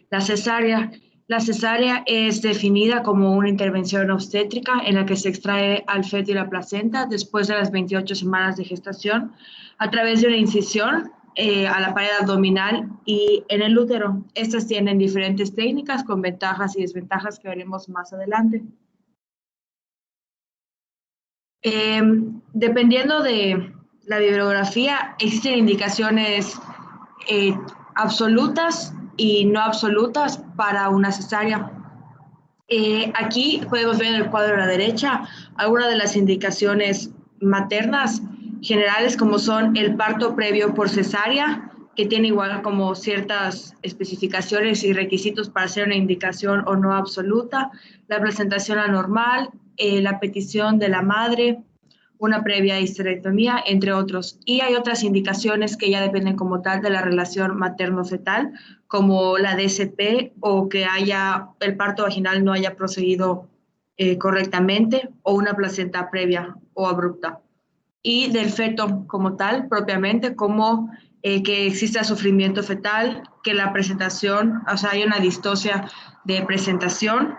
La cesárea. La cesárea es definida como una intervención obstétrica en la que se extrae al feto y la placenta después de las 28 semanas de gestación a través de una incisión a la pared abdominal y en el útero. Estas tienen diferentes técnicas con ventajas y desventajas que veremos más adelante. Dependiendo de la bibliografía, existen indicaciones absolutas y no absolutas para una cesárea. Aquí podemos ver en el cuadro a la derecha algunas de las indicaciones maternas generales, como son el parto previo por cesárea, que tiene igual como ciertas especificaciones y requisitos para ser una indicación o no absoluta, la presentación anormal, la petición de la madre, una previa histerectomía, entre otros. Y hay otras indicaciones que ya dependen como tal de la relación materno-fetal, como la DCP o que el parto vaginal no haya procedido correctamente o una placenta previa o abrupta. Y del feto como tal, propiamente, como que exista sufrimiento fetal, que la presentación, o sea, hay una distocia de presentación,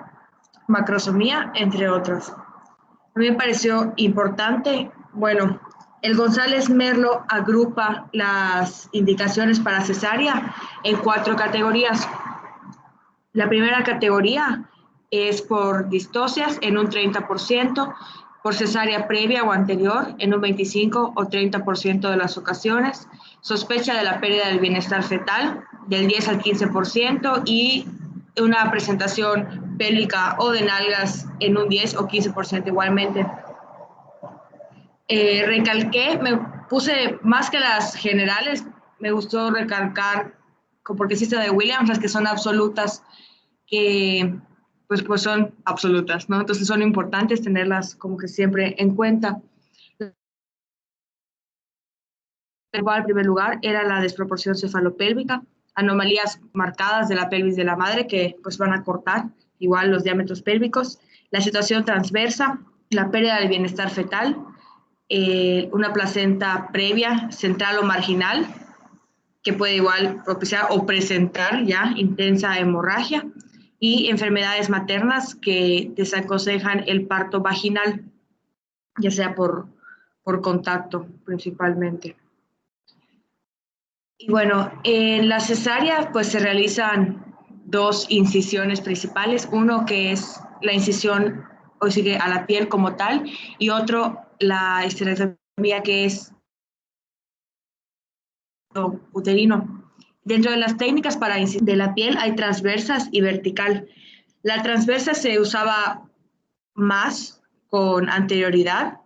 macrosomía, entre otras. A mí me pareció importante, bueno, el González Merlo agrupa las indicaciones para cesárea en 4 categorías. La primera categoría es por distocias en un 30%, por cesárea previa o anterior en un 25 o 30% de las ocasiones, sospecha de la pérdida del bienestar fetal del 10 al 15% y una presentación pélvica o de nalgas en un 10 o 15% igualmente. Recalqué, me puse más que las generales, me gustó recalcar, porque existe de Williams, las que son absolutas, que pues son absolutas, ¿no? Entonces son importantes tenerlas como que siempre en cuenta. En primer lugar era la desproporción cefalopélvica, anomalías marcadas de la pelvis de la madre que pues van a cortar igual los diámetros pélvicos, la situación transversa, la pérdida del bienestar fetal, una placenta previa, central o marginal, que puede igual propiciar o presentar ya intensa hemorragia, y enfermedades maternas que desaconsejan el parto vaginal, ya sea por contacto principalmente. Y bueno, en la cesárea pues se realizan 2 incisiones principales, uno que es la incisión o sigue a la piel como tal y otro la histerectomía que es uterino. Dentro de las técnicas para de la piel hay transversas y vertical. La transversa se usaba más con anterioridad.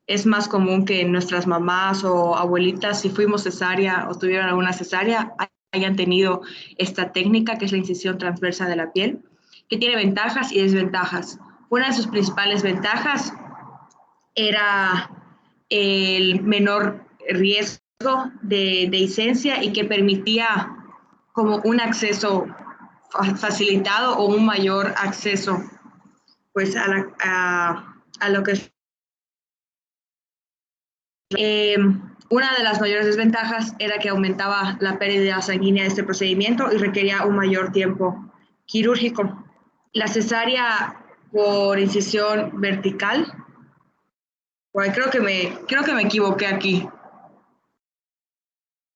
Es más común que nuestras mamás o abuelitas, si fuimos cesárea o tuvieron alguna cesárea, hayan tenido esta técnica que es la incisión transversa de la piel, que tiene ventajas y desventajas. Una de sus principales ventajas era el menor riesgo de dehiscencia y que permitía como un acceso facilitado o un mayor acceso pues a lo que es. Una de las mayores desventajas era que aumentaba la pérdida sanguínea de este procedimiento y requería un mayor tiempo quirúrgico. La cesárea por incisión vertical, bueno, creo que me equivoqué aquí.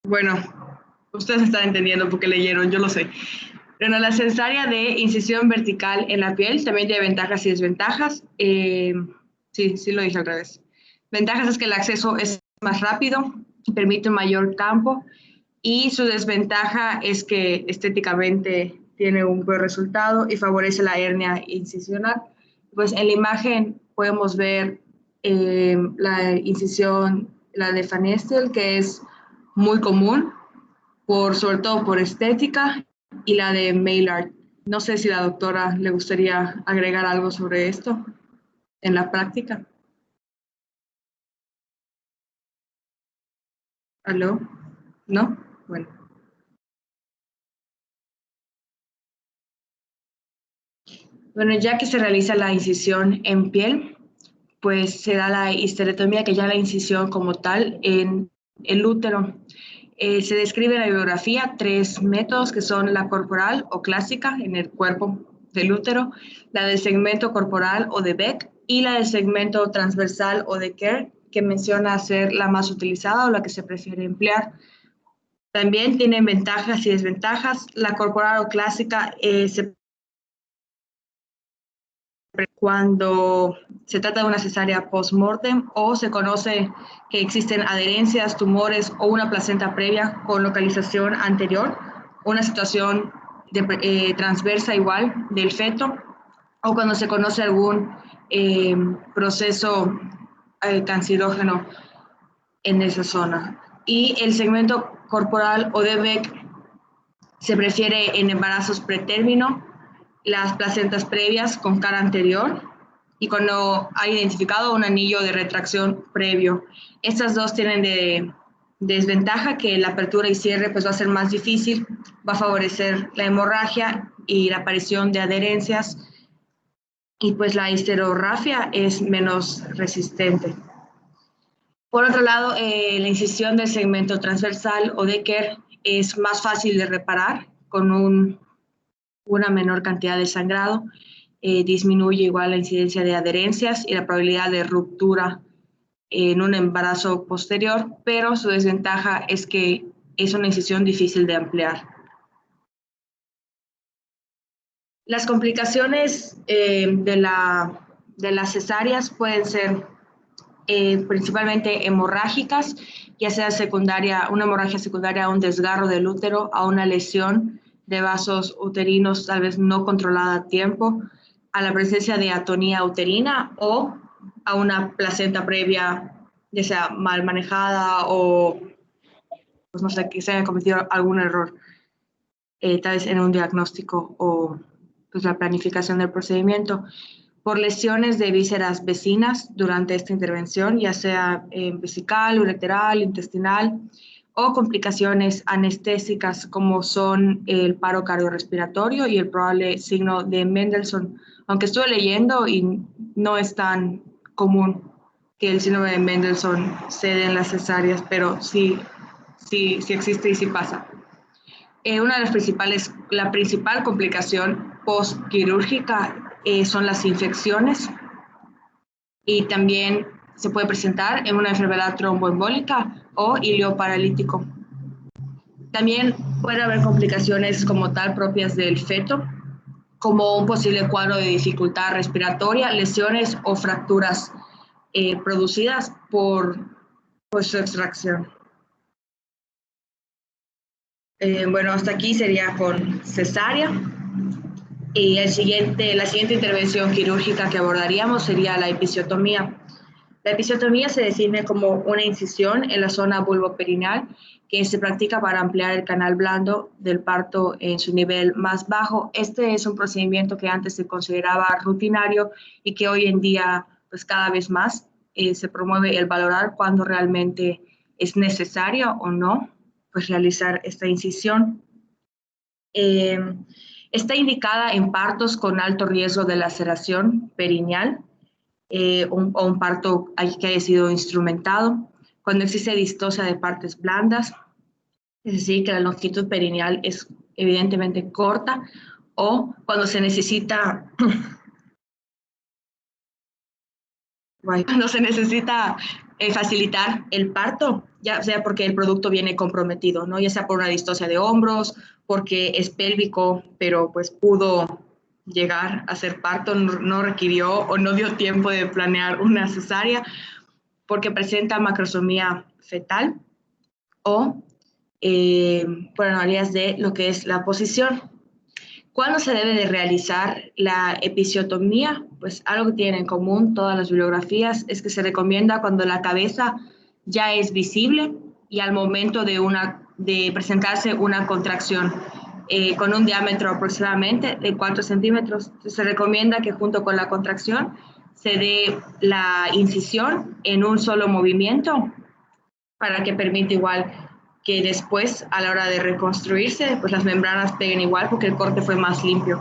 Bueno, ustedes están entendiendo porque leyeron, yo lo sé. Pero la cesárea de incisión vertical en la piel también tiene ventajas y desventajas. Sí lo dije al revés. Ventajas es que el acceso es más rápido, permite un mayor campo y su desventaja es que estéticamente tiene un buen resultado y favorece la hernia incisional. Pues en la imagen podemos ver la incisión, la de Van Estel, que es muy común, sobre todo por estética, y la de Maillard. No sé si la doctora le gustaría agregar algo sobre esto en la práctica. ¿Aló? ¿No? Bueno. Bueno, ya que se realiza la incisión en piel, pues se da la histerectomía, que ya la incisión como tal en el útero. Se describe en la bibliografía 3 métodos que son la corporal o clásica en el cuerpo del útero, la del segmento corporal o de Beck y la del segmento transversal o de Kerr, que menciona ser la más utilizada o la que se prefiere emplear. También tienen ventajas y desventajas. La corporal o clásica se cuando se trata de una cesárea post-mortem o se conoce que existen adherencias, tumores o una placenta previa con localización anterior, una situación transversa igual del feto, o cuando se conoce algún proceso cancerógeno en esa zona. Y el segmento corporal o de Beck se prefiere en embarazos pretérmino, las placentas previas con cara anterior y cuando ha identificado un anillo de retracción previo. Estas dos tienen de desventaja que la apertura y cierre pues va a ser más difícil, va a favorecer la hemorragia y la aparición de adherencias y pues la histerorrafia es menos resistente. Por otro lado, la incisión del segmento transversal o de Kerr es más fácil de reparar con una menor cantidad de sangrado, disminuye igual la incidencia de adherencias y la probabilidad de ruptura en un embarazo posterior, pero su desventaja es que es una incisión difícil de ampliar. Las complicaciones de las cesáreas pueden ser principalmente hemorrágicas, ya sea secundaria, una hemorragia secundaria a un desgarro del útero, a una lesión de vasos uterinos tal vez no controlada a tiempo, a la presencia de atonía uterina o a una placenta previa, ya sea mal manejada o pues no sé, que se haya cometido algún error, tal vez en un diagnóstico o pues la planificación del procedimiento. Por lesiones de vísceras vecinas durante esta intervención, ya sea vesical, ureteral, intestinal, o complicaciones anestésicas como son el paro cardiorrespiratorio y el probable signo de Mendelssohn. Aunque estuve leyendo y no es tan común que el síndrome de Mendelssohn se dé en las cesáreas, pero sí existe y sí pasa. Una de las la principal complicación postquirúrgica son las infecciones y también se puede presentar en una enfermedad tromboembólica o ilioparalítico. También puede haber complicaciones como tal propias del feto, como un posible cuadro de dificultad respiratoria, lesiones o fracturas producidas por su extracción. Bueno, hasta aquí sería con cesárea. Y la siguiente intervención quirúrgica que abordaríamos sería la episiotomía. La episiotomía se define como una incisión en la zona vulvoperineal que se practica para ampliar el canal blando del parto en su nivel más bajo. Este es un procedimiento que antes se consideraba rutinario y que hoy en día, pues cada vez más, se promueve el valorar cuándo realmente es necesario o no pues realizar esta incisión. Está indicada en partos con alto riesgo de laceración perineal o un parto que haya sido instrumentado, cuando existe distosia de partes blandas, es decir, que la longitud perineal es evidentemente corta, o cuando se necesita facilitar el parto, ya sea porque el producto viene comprometido, ¿no? Ya sea por una distosia de hombros, porque es pélvico, pero pues pudo llegar a ser parto, no requirió o no dio tiempo de planear una cesárea, porque presenta macrosomía fetal o por anomalías de lo que es la posición. ¿Cuándo se debe de realizar la episiotomía? Pues algo que tienen en común todas las bibliografías es que se recomienda cuando la cabeza ya es visible y al momento de presentarse una contracción con un diámetro aproximadamente de 4 centímetros. Entonces, se recomienda que junto con la contracción se dé la incisión en un solo movimiento para que permita igual que después, a la hora de reconstruirse, pues las membranas peguen igual porque el corte fue más limpio.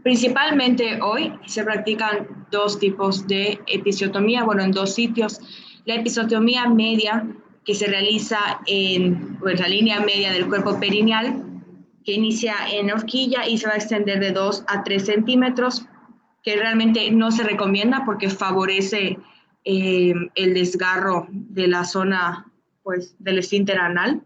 Principalmente hoy se practican 2 tipos de episiotomía, bueno, en 2 sitios. La episiotomía media, que se realiza en pues, la línea media del cuerpo perineal, que inicia en horquilla y se va a extender de 2 a 3 centímetros, que realmente no se recomienda porque favorece el desgarro de la zona pues, del esfínter anal.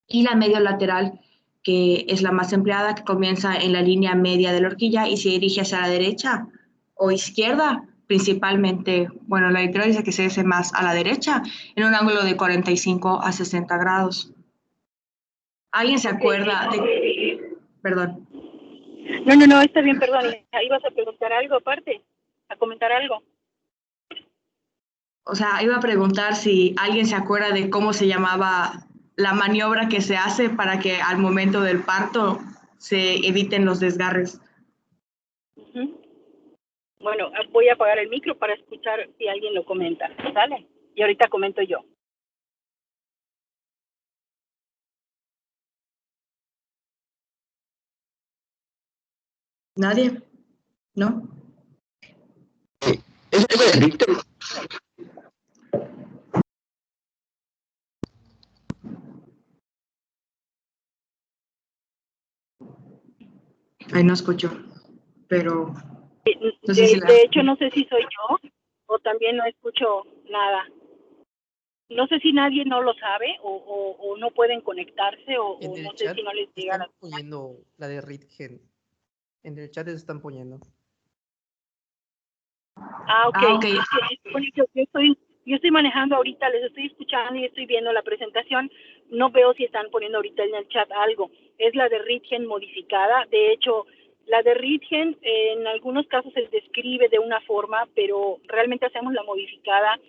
Y la medio lateral, que es la más empleada, que comienza en la línea media de la horquilla y se dirige hacia la derecha o izquierda, principalmente, bueno, la literatura dice que se hace más a la derecha, en un ángulo de 45 a 60 grados. ¿Alguien se acuerda de...? Perdón. No, está bien, perdón. Ahí vas a preguntar algo aparte, a comentar algo. O sea, iba a preguntar si alguien se acuerda de cómo se llamaba la maniobra que se hace para que al momento del parto se eviten los desgarres. Bueno, voy a apagar el micro para escuchar si alguien lo comenta, ¿sale? Y ahorita comento yo. ¿Nadie? ¿No? ¿Es de Richter? Ahí no escucho, pero... No sé de hecho, no sé si soy yo o también no escucho nada. No sé si nadie no lo sabe o no pueden conectarse o no sé si no les llega. Están poniendo la de Ritgen. En el chat se están poniendo. Ok. Yo estoy manejando ahorita, les estoy escuchando y estoy viendo la presentación. No veo si están poniendo ahorita en el chat algo. Es la de Ritgen modificada. De hecho, la de Ritgen en algunos casos se describe de una forma, pero realmente hacemos la modificada.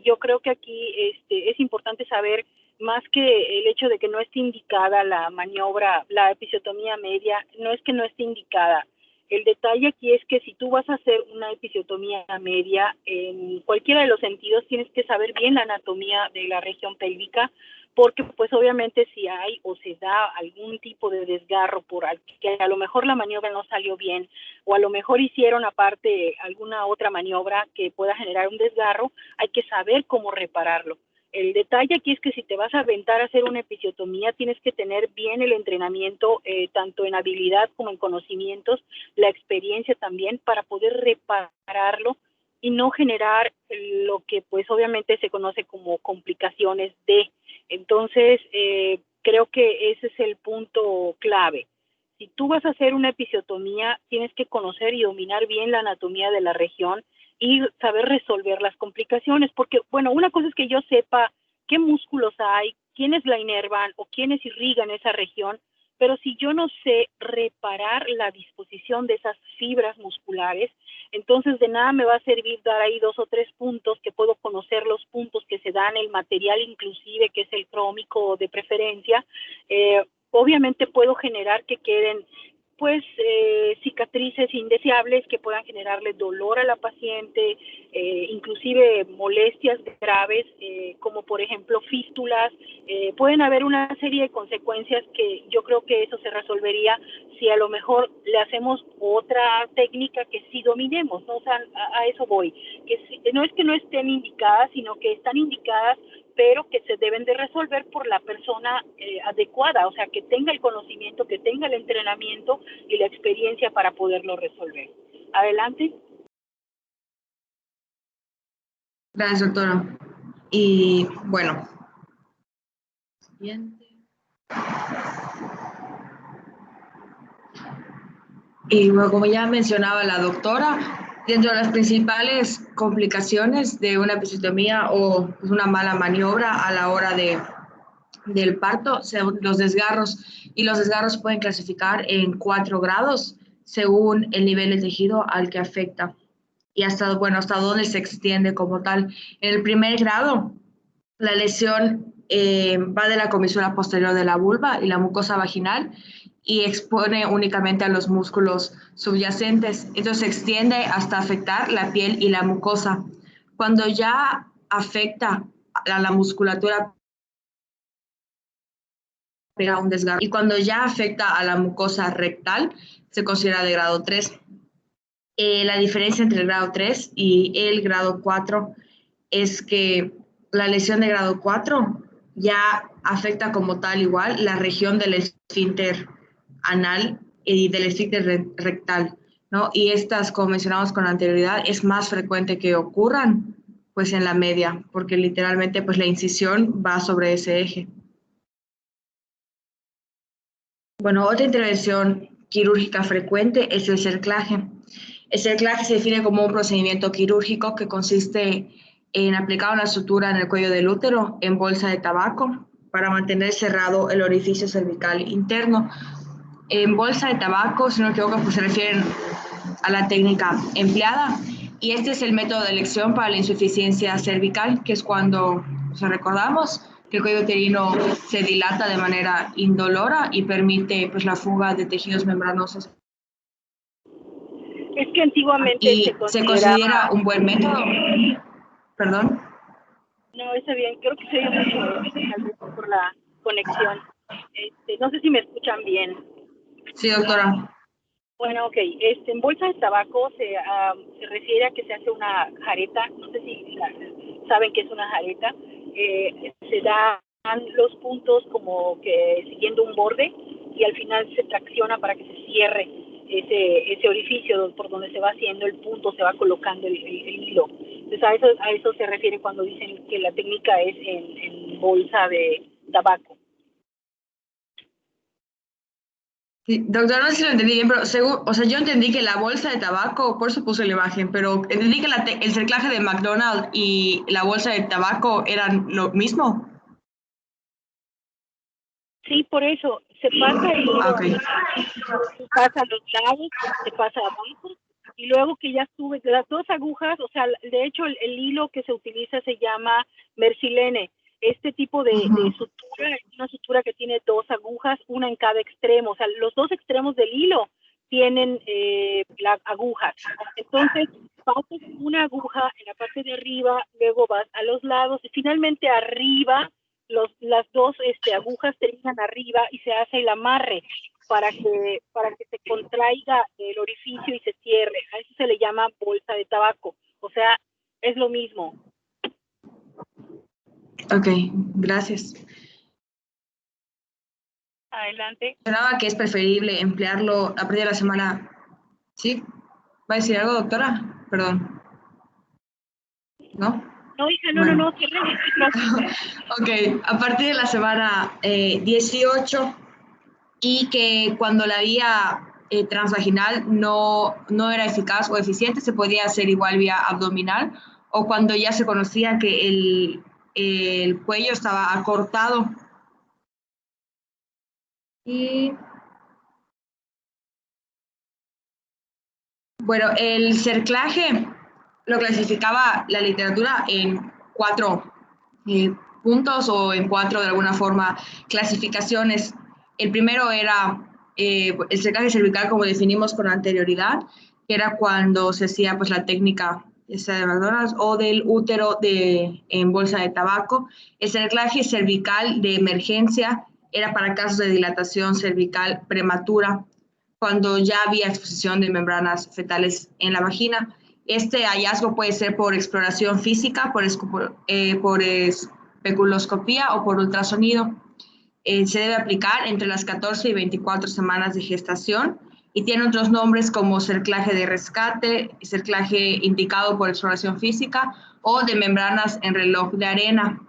Yo creo que aquí es importante saber, más que el hecho de que no esté indicada la maniobra, la episiotomía media, no es que no esté indicada. El detalle aquí es que si tú vas a hacer una episiotomía media, en cualquiera de los sentidos tienes que saber bien la anatomía de la región pélvica, porque pues obviamente si hay o se da algún tipo de desgarro por que a lo mejor la maniobra no salió bien, o a lo mejor hicieron aparte alguna otra maniobra que pueda generar un desgarro, hay que saber cómo repararlo. El detalle aquí es que si te vas a aventar a hacer una episiotomía, tienes que tener bien el entrenamiento, tanto en habilidad como en conocimientos, la experiencia también, para poder repararlo y no generar lo que pues obviamente se conoce como complicaciones de. Entonces, creo que ese es el punto clave. Si tú vas a hacer una episiotomía, tienes que conocer y dominar bien la anatomía de la región y saber resolver las complicaciones, porque, bueno, una cosa es que yo sepa qué músculos hay, quiénes la inervan o quiénes irrigan esa región, pero si yo no sé reparar la disposición de esas fibras musculares, entonces de nada me va a servir dar ahí 2 o 3 puntos, que puedo conocer los puntos que se dan, el material inclusive, que es el crómico de preferencia. Obviamente puedo generar que queden pues cicatrices indeseables que puedan generarle dolor a la paciente, inclusive molestias graves, como por ejemplo fístulas. Pueden haber una serie de consecuencias que yo creo que eso se resolvería si a lo mejor le hacemos otra técnica que sí dominemos, ¿no? O sea, a eso voy, que no es que no estén indicadas, sino que están indicadas, pero que se deben de resolver por la persona adecuada, o sea, que tenga el conocimiento, que tenga el entrenamiento y la experiencia para poderlo resolver. Adelante. Gracias, doctora. Y bueno. Siguiente. Y bueno, como ya mencionaba la doctora, dentro de las principales complicaciones de una episiotomía o una mala maniobra a la hora del parto son los desgarros, y los desgarros pueden clasificar en 4 grados según el nivel de tejido al que afecta y hasta dónde se extiende como tal. En el primer grado, la lesión va de la comisura posterior de la vulva y la mucosa vaginal y expone únicamente a los músculos subyacentes. Entonces se extiende hasta afectar la piel y la mucosa. Cuando ya afecta a la musculatura, pega un desgarro. Y cuando ya afecta a la mucosa rectal, se considera de grado 3. La diferencia entre el grado 3 y el grado 4 es que la lesión de grado 4 ya afecta como tal igual la región del esfínter anal y del esfínter rectal, ¿no? Y estas, como mencionamos con anterioridad, es más frecuente que ocurran pues en la media, porque literalmente pues la incisión va sobre ese eje. Bueno, otra intervención quirúrgica frecuente es el cerclaje. El cerclaje se define como un procedimiento quirúrgico que consiste en aplicar una sutura en el cuello del útero en bolsa de tabaco para mantener cerrado el orificio cervical interno. En bolsa de tabaco, si no me equivoco, pues se refieren a la técnica empleada, y este es el método de elección para la insuficiencia cervical, que es cuando, o sea, recordamos que el cuello uterino se dilata de manera indolora y permite pues la fuga de tejidos membranosos. Es que antiguamente Y se considera un buen método. Perdón. No, está bien, creo que se oye mucho, tal vez por la conexión. No sé si me escuchan bien. Sí, doctora. Bueno, ok. En bolsa de tabaco se refiere a que se hace una jareta. No sé si saben qué es una jareta. Se dan los puntos como que siguiendo un borde y al final se tracciona para que se cierre ese orificio por donde se va haciendo el punto, se va colocando el hilo. Entonces a eso se refiere cuando dicen que la técnica es en bolsa de tabaco. Sí, doctor, no sé si lo entendí bien, pero o sea, yo entendí que la bolsa de tabaco, por eso puse la imagen, pero entendí que el cerclaje de McDonald's y la bolsa de tabaco eran lo mismo. Sí, por eso se pasa el hilo, Okay. se pasa a los lados, se pasa abajo y luego que ya sube las dos agujas, o sea, de hecho el hilo que se utiliza se llama mercilene. Este tipo de sutura es una sutura que tiene dos agujas, una en cada extremo, o sea, los dos extremos del hilo tienen las agujas. Entonces, pasas una aguja en la parte de arriba, luego vas a los lados y finalmente arriba las dos agujas terminan arriba y se hace el amarre para que se contraiga el orificio y se cierre. A eso se le llama bolsa de tabaco. O sea, es lo mismo. Ok, gracias. Adelante. Mencionaba que es preferible emplearlo a partir de la semana. ¿Sí? ¿Va a decir algo, doctora? Perdón. ¿No? No, hija, no, Bueno. cerremos. Ok, a partir de la semana 18, y que cuando la vía transvaginal no era eficaz o eficiente, se podía hacer igual vía abdominal, o cuando ya se conocía que el cuello estaba acortado. Y bueno, el cerclaje lo clasificaba la literatura en 4 puntos, o en 4 de alguna forma clasificaciones. El primero era el cerclaje cervical, como definimos con anterioridad, que era cuando se hacía pues la técnica esa de McDonald's o del útero en bolsa de tabaco. El cerclaje cervical de emergencia era para casos de dilatación cervical prematura, cuando ya había exposición de membranas fetales en la vagina. Este hallazgo puede ser por exploración física, por especuloscopía o por ultrasonido. Se debe aplicar entre las 14 y 24 semanas de gestación y tiene otros nombres como cerclaje de rescate, cerclaje indicado por exploración física o de membranas en reloj de arena.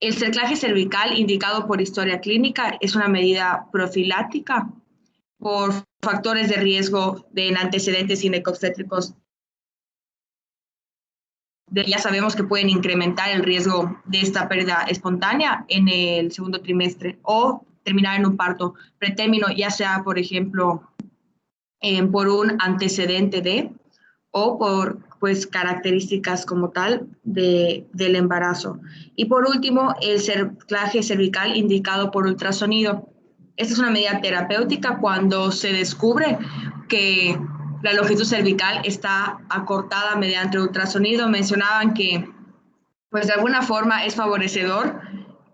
El cerclaje cervical indicado por historia clínica es una medida profiláctica por factores de riesgo en antecedentes ginecobstétricos. Ya sabemos que pueden incrementar el riesgo de esta pérdida espontánea en el segundo trimestre o terminar en un parto pretérmino, ya sea, por ejemplo, por un antecedente o por pues características como tal del embarazo. Y por último, el cerclaje cervical indicado por ultrasonido. Esta es una medida terapéutica cuando se descubre que la longitud cervical está acortada mediante ultrasonido. Mencionaban que pues de alguna forma es favorecedor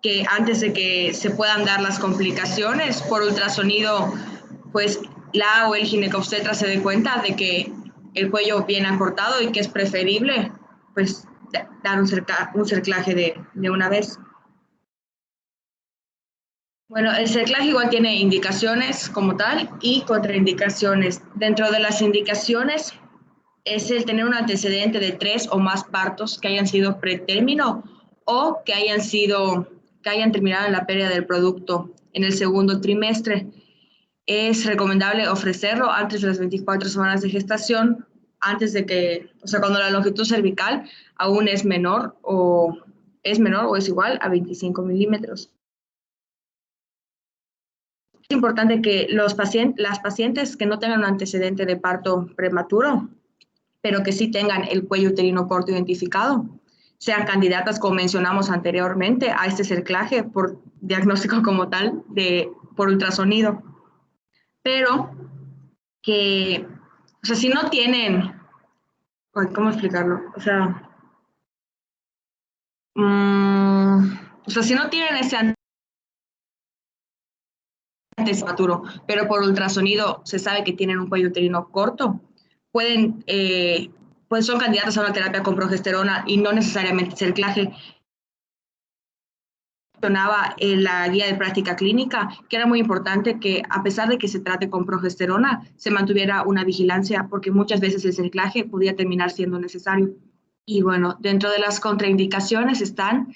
que antes de que se puedan dar las complicaciones por ultrasonido, pues la o el ginecobstetra se dé cuenta de que el cuello viene acortado y que es preferible pues dar un cerclaje de una vez. Bueno, el cerclaje igual tiene indicaciones como tal y contraindicaciones. Dentro de las indicaciones es el tener un antecedente de 3 o más partos que hayan sido pretérmino o que hayan terminado en la pérdida del producto en el segundo trimestre. Es recomendable ofrecerlo antes de las 24 semanas de gestación, antes de que, o sea, cuando la longitud cervical aún es menor o es igual a 25 milímetros. Es importante que las pacientes que no tengan un antecedente de parto prematuro, pero que sí tengan el cuello uterino corto identificado, sean candidatas, como mencionamos anteriormente, a este cerclaje por diagnóstico como tal, por ultrasonido. Pero que, o sea, si no tienen, ¿cómo explicarlo? Si no tienen ese antecedente prematuro, pero por ultrasonido se sabe que tienen un cuello uterino corto, pues son candidatos a una terapia con progesterona y no necesariamente cerclaje. Mencionaba en la guía de práctica clínica que era muy importante que, a pesar de que se trate con progesterona, se mantuviera una vigilancia porque muchas veces el cerclaje podía terminar siendo necesario. Y bueno, dentro de las contraindicaciones están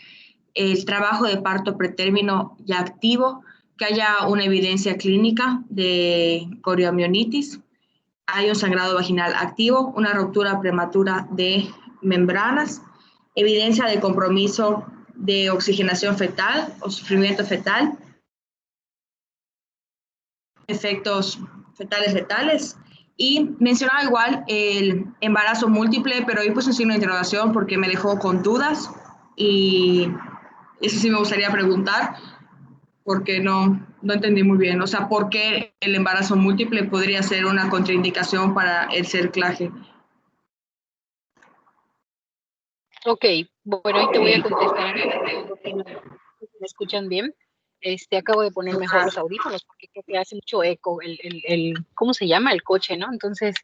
el trabajo de parto pretérmino ya activo, que haya una evidencia clínica de coriomionitis, hay un sangrado vaginal activo, una ruptura prematura de membranas, evidencia de compromiso de oxigenación fetal o sufrimiento fetal, efectos fetales letales. Y mencionaba igual el embarazo múltiple, pero ahí puse un signo de interrogación porque me dejó con dudas y eso sí me gustaría preguntar porque no entendí muy bien. O sea, ¿por qué el embarazo múltiple podría ser una contraindicación para el cerclaje? Ok, bueno, ahí te voy a contestar. ¿Me escuchan bien? Acabo de poner mejor los audífonos porque creo que hace mucho eco ¿cómo se llama? El coche, ¿no? Entonces,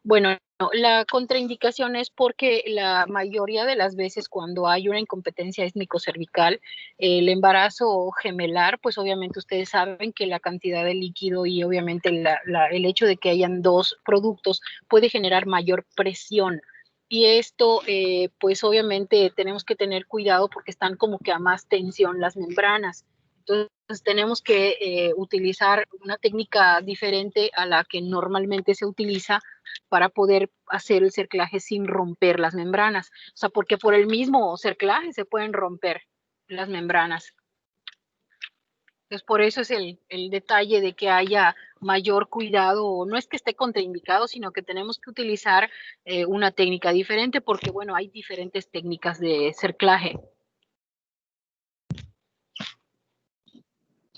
bueno, no, la contraindicación es porque la mayoría de las veces cuando hay una incompetencia étnico-cervical, el embarazo gemelar, pues obviamente ustedes saben que la cantidad de líquido y obviamente el hecho de que hayan dos productos puede generar mayor presión. Y esto, pues obviamente tenemos que tener cuidado porque están como que a más tensión las membranas. Entonces tenemos que utilizar una técnica diferente a la que normalmente se utiliza para poder hacer el cerclaje sin romper las membranas. O sea, porque por el mismo cerclaje se pueden romper las membranas. Entonces, por eso es el detalle de que haya mayor cuidado. No es que esté contraindicado, sino que tenemos que utilizar una técnica diferente porque, bueno, hay diferentes técnicas de cerclaje.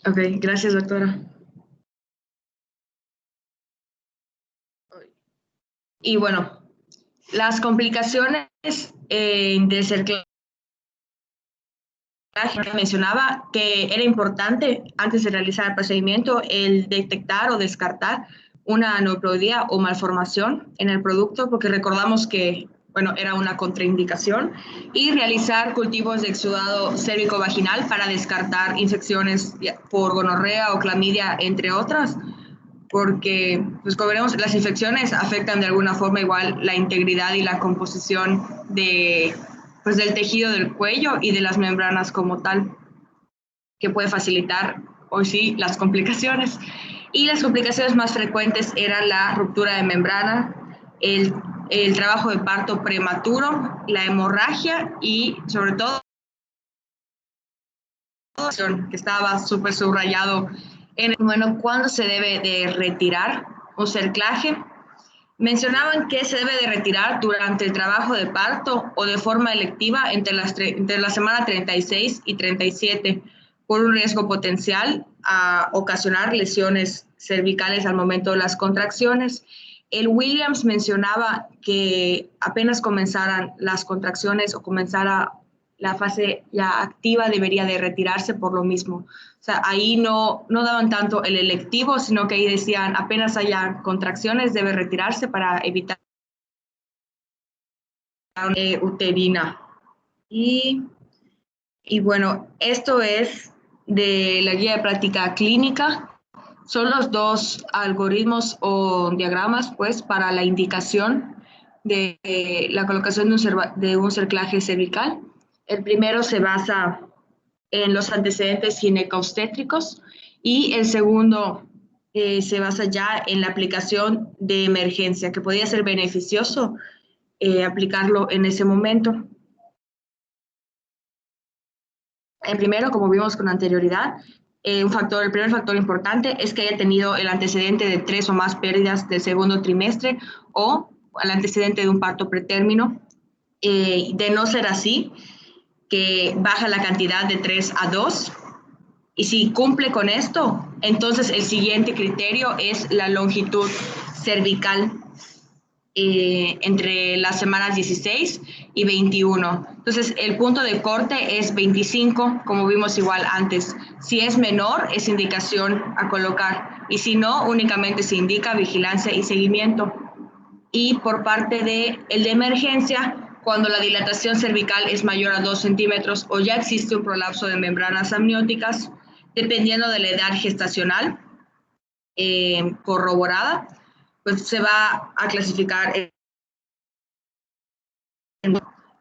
Ok, gracias, doctora. Y bueno, las complicaciones del cerclaje, mencionaba que era importante antes de realizar el procedimiento el detectar o descartar una aneuploidía o malformación en el producto, porque recordamos que, bueno, era una contraindicación, y realizar cultivos de exudado cérvico-vaginal para descartar infecciones por gonorrea o clamidia, entre otras, porque, pues como veremos, las infecciones afectan de alguna forma igual la integridad y la composición pues, del tejido del cuello y de las membranas como tal, que puede facilitar, hoy sí, las complicaciones. Y las complicaciones más frecuentes eran la ruptura de membrana, el trabajo de parto prematuro, la hemorragia y, sobre todo, que estaba súper subrayado. Bueno, ¿cuándo se debe de retirar un cerclaje? Mencionaban que se debe de retirar durante el trabajo de parto o de forma electiva entre la semana 36 y 37 por un riesgo potencial a ocasionar lesiones cervicales al momento de las contracciones. El Williams mencionaba que apenas comenzaran las contracciones o comenzara la fase ya activa debería de retirarse por lo mismo. O sea, ahí no daban tanto el electivo, sino que ahí decían apenas haya contracciones debe retirarse para evitar uterina. Y, y bueno, esto es de la guía de práctica clínica. Son los dos algoritmos o diagramas, pues, para la indicación de la colocación de un cerclaje cervical. El primero se basa en los antecedentes ginecobstétricos y el segundo se basa ya en la aplicación de emergencia, que podría ser beneficioso aplicarlo en ese momento. En primero, como vimos con anterioridad, el primer factor importante es que haya tenido el antecedente de 3 o más pérdidas del segundo trimestre o el antecedente de un parto pretérmino. De no ser así, que baja la cantidad de 3 a 2. Y si cumple con esto, entonces el siguiente criterio es la longitud cervical entre las semanas 16 y 21. Entonces, el punto de corte es 25, como vimos igual antes. Si es menor, es indicación a colocar. Y si no, únicamente se indica vigilancia y seguimiento. Y por parte de el de emergencia, cuando la dilatación cervical es mayor a 2 centímetros o ya existe un prolapso de membranas amnióticas, dependiendo de la edad gestacional corroborada, pues se va a clasificar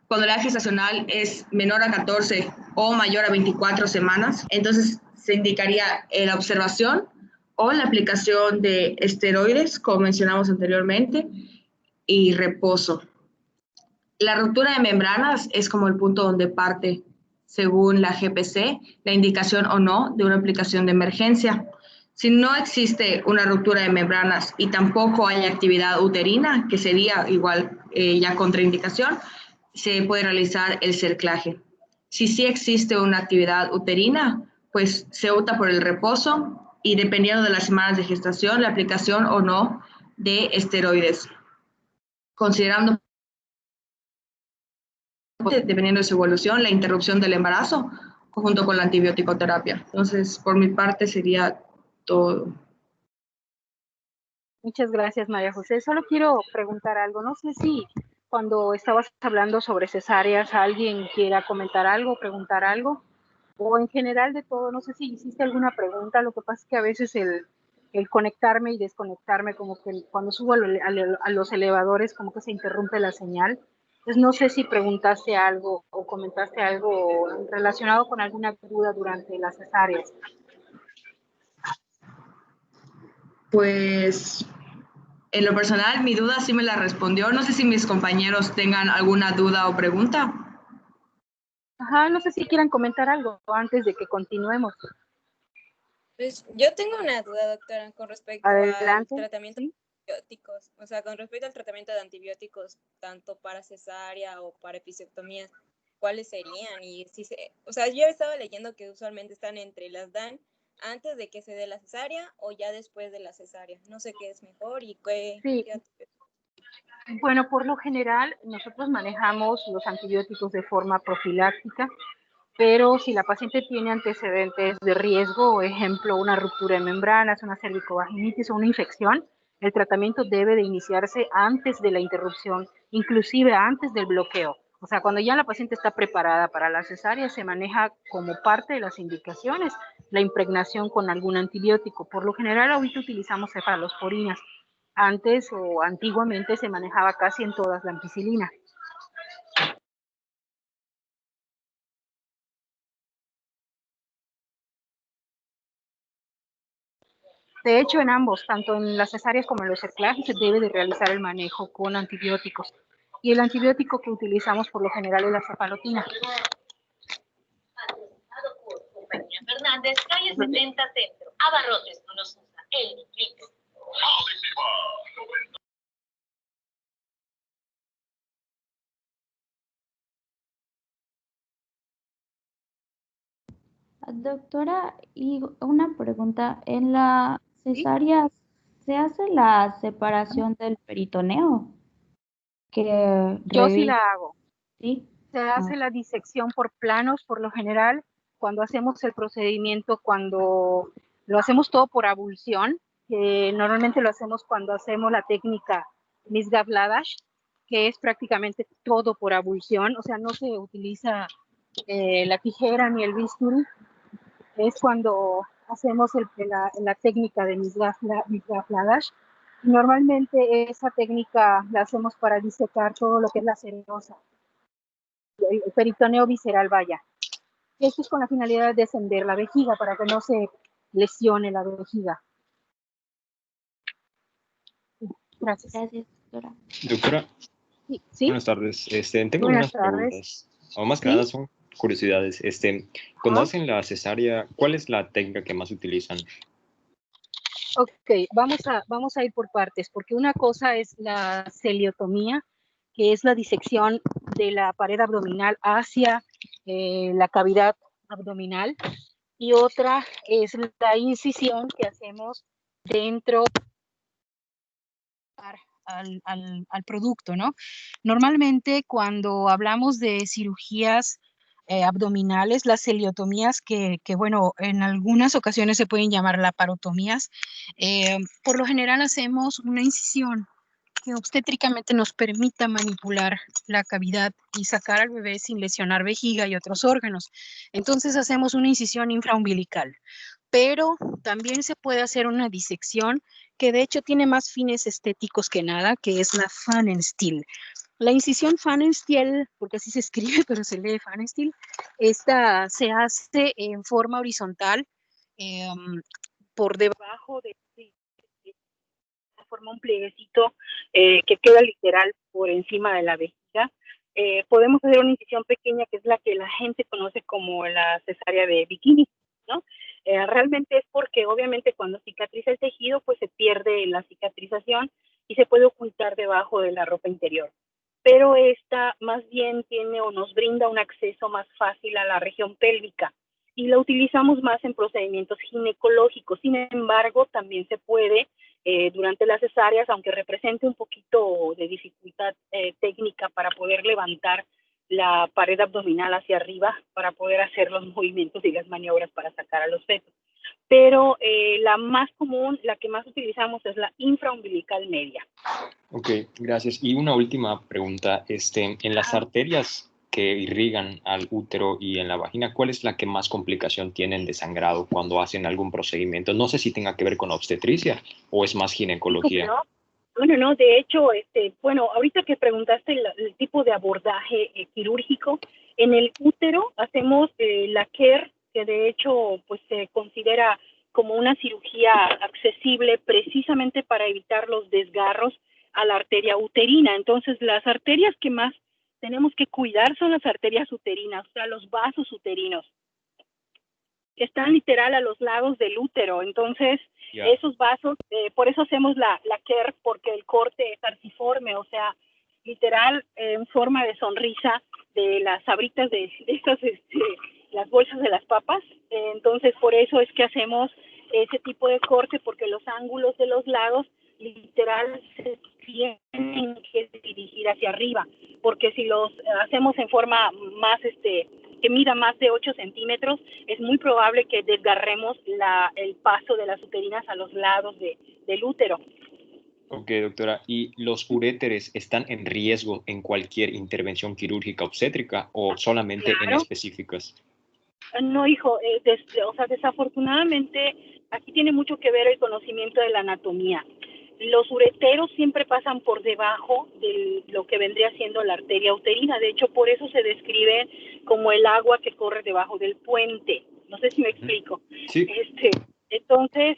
cuando la edad gestacional es menor a 14 o mayor a 24 semanas, entonces se indicaría la observación o la aplicación de esteroides, como mencionamos anteriormente, y reposo. La ruptura de membranas es como el punto donde parte, según la GPC, la indicación o no de una aplicación de emergencia. Si no existe una ruptura de membranas y tampoco hay actividad uterina, que sería igual ya contraindicación, se puede realizar el cerclaje. Si sí existe una actividad uterina, pues se opta por el reposo y dependiendo de las semanas de gestación, la aplicación o no de esteroides. Considerando, dependiendo de su evolución, la interrupción del embarazo junto con la antibiótico terapia. Entonces, por mi parte sería todo. Muchas gracias, María José. Solo quiero preguntar algo. No sé si cuando estabas hablando sobre cesáreas alguien quiera comentar algo, preguntar algo, o en general de todo. No sé si hiciste alguna pregunta. Lo que pasa es que a veces el conectarme y desconectarme, como que cuando subo a los elevadores, como que se interrumpe la señal. Entonces, no sé si preguntaste algo o comentaste algo relacionado con alguna duda durante las cesáreas. Pues en lo personal, mi duda sí me la respondió. No sé si mis compañeros tengan alguna duda o pregunta. Ajá, no sé si quieran comentar algo antes de que continuemos. Pues yo tengo una duda, doctora, con respecto Adelante. al tratamiento de antibióticos. O sea, con respecto al tratamiento de antibióticos, tanto para cesárea o para episiotomía, ¿cuáles serían? Y si o sea, yo estaba leyendo que usualmente las dan antes de que se dé la cesárea o ya después de la cesárea. No sé qué es mejor y Sí. Bueno, por lo general nosotros manejamos los antibióticos de forma profiláctica, pero si la paciente tiene antecedentes de riesgo, ejemplo, una ruptura de membranas, una cervicovaginitis o una infección, el tratamiento debe de iniciarse antes de la interrupción, inclusive antes del bloqueo. O sea, cuando ya la paciente está preparada para la cesárea, se maneja como parte de las indicaciones la impregnación con algún antibiótico. Por lo general, ahorita utilizamos cefalosporinas. Antes o antiguamente se manejaba casi en todas la ampicilina. De hecho, en ambos, tanto en las cesáreas como en los cerclajes, se debe de realizar el manejo con antibióticos. Y el antibiótico que utilizamos por lo general es la cefalotina. Fernández, calle 70 Centro. Abarrotes no nos usa. El clic. Doctora, y una pregunta, ¿en la cesárea se hace la separación del peritoneo? Yo sí la hago. ¿Sí? Se hace la disección por planos, por lo general, cuando hacemos el procedimiento, cuando lo hacemos todo por abulsión, que normalmente lo hacemos cuando hacemos la técnica Misgav Ladash, que es prácticamente todo por abulsión, o sea, no se utiliza la tijera ni el bisturí, es cuando hacemos la técnica de micraflagage. Normalmente esa técnica la hacemos para disecar todo lo que es la serosa, el peritoneo visceral, vaya. Esto es con la finalidad de descender la vejiga para que no se lesione la vejiga. Gracias. Gracias, doctora. Doctora, Sí. buenas tardes. Tengo Buenas algunas tardes. preguntas, o más que nada son curiosidades. Cuando Ajá. hacen la cesárea, ¿cuál es la técnica que más utilizan? Ok, vamos a ir por partes, porque una cosa es la celiotomía, que es la disección de la pared abdominal hacia la cavidad abdominal, y otra es la incisión que hacemos dentro al producto, ¿no? Normalmente cuando hablamos de cirugías abdominales, las celiotomías, que, bueno, en algunas ocasiones se pueden llamar laparotomías, por lo general hacemos una incisión que obstétricamente nos permita manipular la cavidad y sacar al bebé sin lesionar vejiga y otros órganos. Entonces hacemos una incisión infraumbilical, pero también se puede hacer una disección que de hecho tiene más fines estéticos que nada, que es la Pfannenstiel. La incisión Pfannenstiel, porque así se escribe, pero se lee Pfannenstiel, esta se hace en forma horizontal, por debajo de forma un plieguecito que queda literal por encima de la vejiga. Podemos hacer una incisión pequeña, que es la que la gente conoce como la cesárea de bikini, ¿no? Realmente es porque obviamente cuando cicatriza el tejido, pues se pierde la cicatrización y se puede ocultar debajo de la ropa interior. Pero esta más bien tiene o nos brinda un acceso más fácil a la región pélvica y la utilizamos más en procedimientos ginecológicos. Sin embargo, también se puede durante las cesáreas, aunque represente un poquito de dificultad técnica para poder levantar la pared abdominal hacia arriba, para poder hacer los movimientos y las maniobras para sacar a los fetos. Pero la más común, la que más utilizamos es la infraumbilical media. Ok, gracias. Y una última pregunta. En las arterias que irrigan al útero y en la vagina, ¿cuál es la que más complicación tienen de sangrado cuando hacen algún procedimiento? No sé si tenga que ver con obstetricia o es más ginecología. No, de hecho, bueno, ahorita que preguntaste el tipo de abordaje quirúrgico, en el útero hacemos la KER, que de hecho pues se considera como una cirugía accesible precisamente para evitar los desgarros a la arteria uterina. Entonces, las arterias que más tenemos que cuidar son las arterias uterinas, o sea, los vasos uterinos, que están literal a los lados del útero. Entonces, esos vasos, por eso hacemos la KER, porque el corte es arciforme, o sea, literal en forma de sonrisa de las sabritas de estas, las bolsas de las papas. Entonces, por eso es que hacemos ese tipo de corte, porque los ángulos de los lados literal se tienen que dirigir hacia arriba, porque si los hacemos en forma más que mida más de 8 centímetros, es muy probable que desgarremos el paso de las uterinas a los lados del útero. Ok, doctora. ¿Y los uréteres están en riesgo en cualquier intervención quirúrgica obstétrica o solamente en específicas? No, hijo, o sea, desafortunadamente aquí tiene mucho que ver el conocimiento de la anatomía. Los ureteros siempre pasan por debajo de lo que vendría siendo la arteria uterina. De hecho, por eso se describe como el agua que corre debajo del puente. No sé si me explico. Sí. Entonces,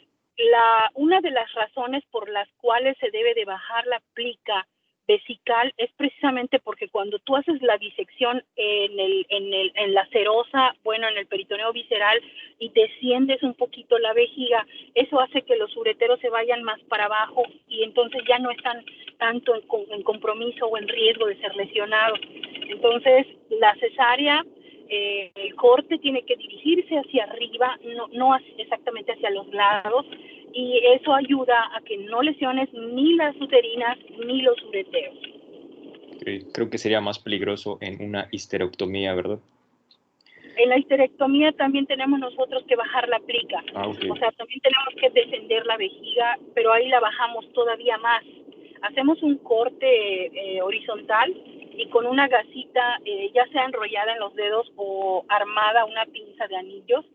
una de las razones por las cuales se debe de bajar la plica vesical es precisamente porque cuando tú haces la disección en la serosa, bueno, en el peritoneo visceral, y desciendes un poquito la vejiga, eso hace que los ureteros se vayan más para abajo y entonces ya no están tanto en compromiso o en riesgo de ser lesionados. Entonces, la cesárea, el corte tiene que dirigirse hacia arriba, no exactamente hacia los lados, y eso ayuda a que no lesiones ni las uterinas ni los ureteros. Creo que sería más peligroso en una histerectomía, ¿verdad? En la histerectomía también tenemos nosotros que bajar la plica. Okay. O sea, también tenemos que descender la vejiga, pero ahí la bajamos todavía más. hacemos un corte horizontal y con una gasita, ya sea enrollada en los dedos o armada una pinza de anillos,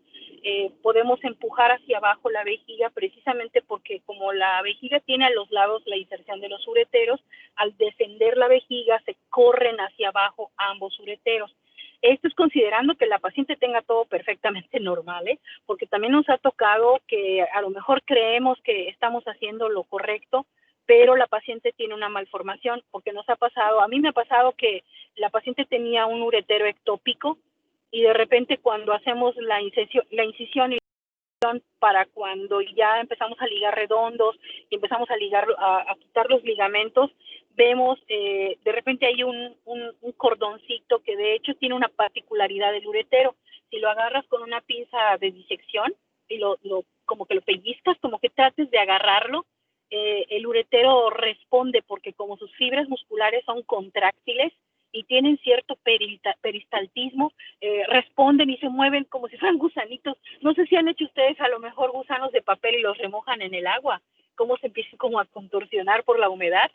podemos empujar hacia abajo la vejiga, precisamente porque como la vejiga tiene a los lados la inserción de los ureteros, al descender la vejiga se corren hacia abajo ambos ureteros. Esto es considerando que la paciente tenga todo perfectamente normal, porque también nos ha tocado que a lo mejor creemos que estamos haciendo lo correcto, pero la paciente tiene una malformación, porque nos ha pasado, a mí me ha pasado que la paciente tenía un uretero ectópico y de repente cuando hacemos la incisión y para cuando ya empezamos a ligar redondos y empezamos a ligar, a quitar los ligamentos, vemos de repente hay un cordoncito que de hecho tiene una particularidad del uretero. Si lo agarras con una pinza de disección y como que lo pellizcas, como que trates de agarrarlo, el uretero responde porque como sus fibras musculares son contráctiles y tienen cierto peristaltismo, responden y se mueven como si fueran gusanitos. No sé si han hecho ustedes a lo mejor gusanos de papel y los remojan en el agua, cómo se empiezan como a contorsionar por la humedad.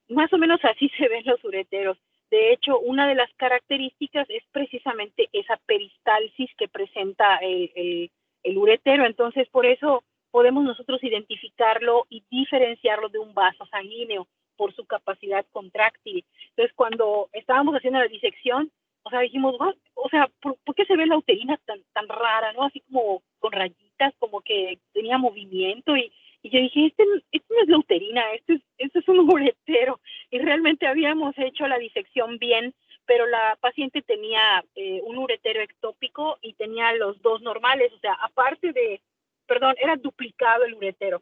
Más o menos así se ven los ureteros. De hecho, una de las características es precisamente esa peristalsis que presenta el uretero. Entonces, por eso podemos nosotros identificarlo y diferenciarlo de un vaso sanguíneo por su capacidad contráctil. Entonces, cuando estábamos haciendo la disección, o sea, dijimos, o sea, ¿por qué se ve la uterina tan rara, no? Así como con rayitas, como que tenía movimiento y yo dije, este no es la uterina, este es un uretero. Y realmente habíamos hecho la disección bien, pero la paciente tenía un uretero ectópico y tenía los dos normales, o sea, aparte de, perdón, era duplicado el uretero.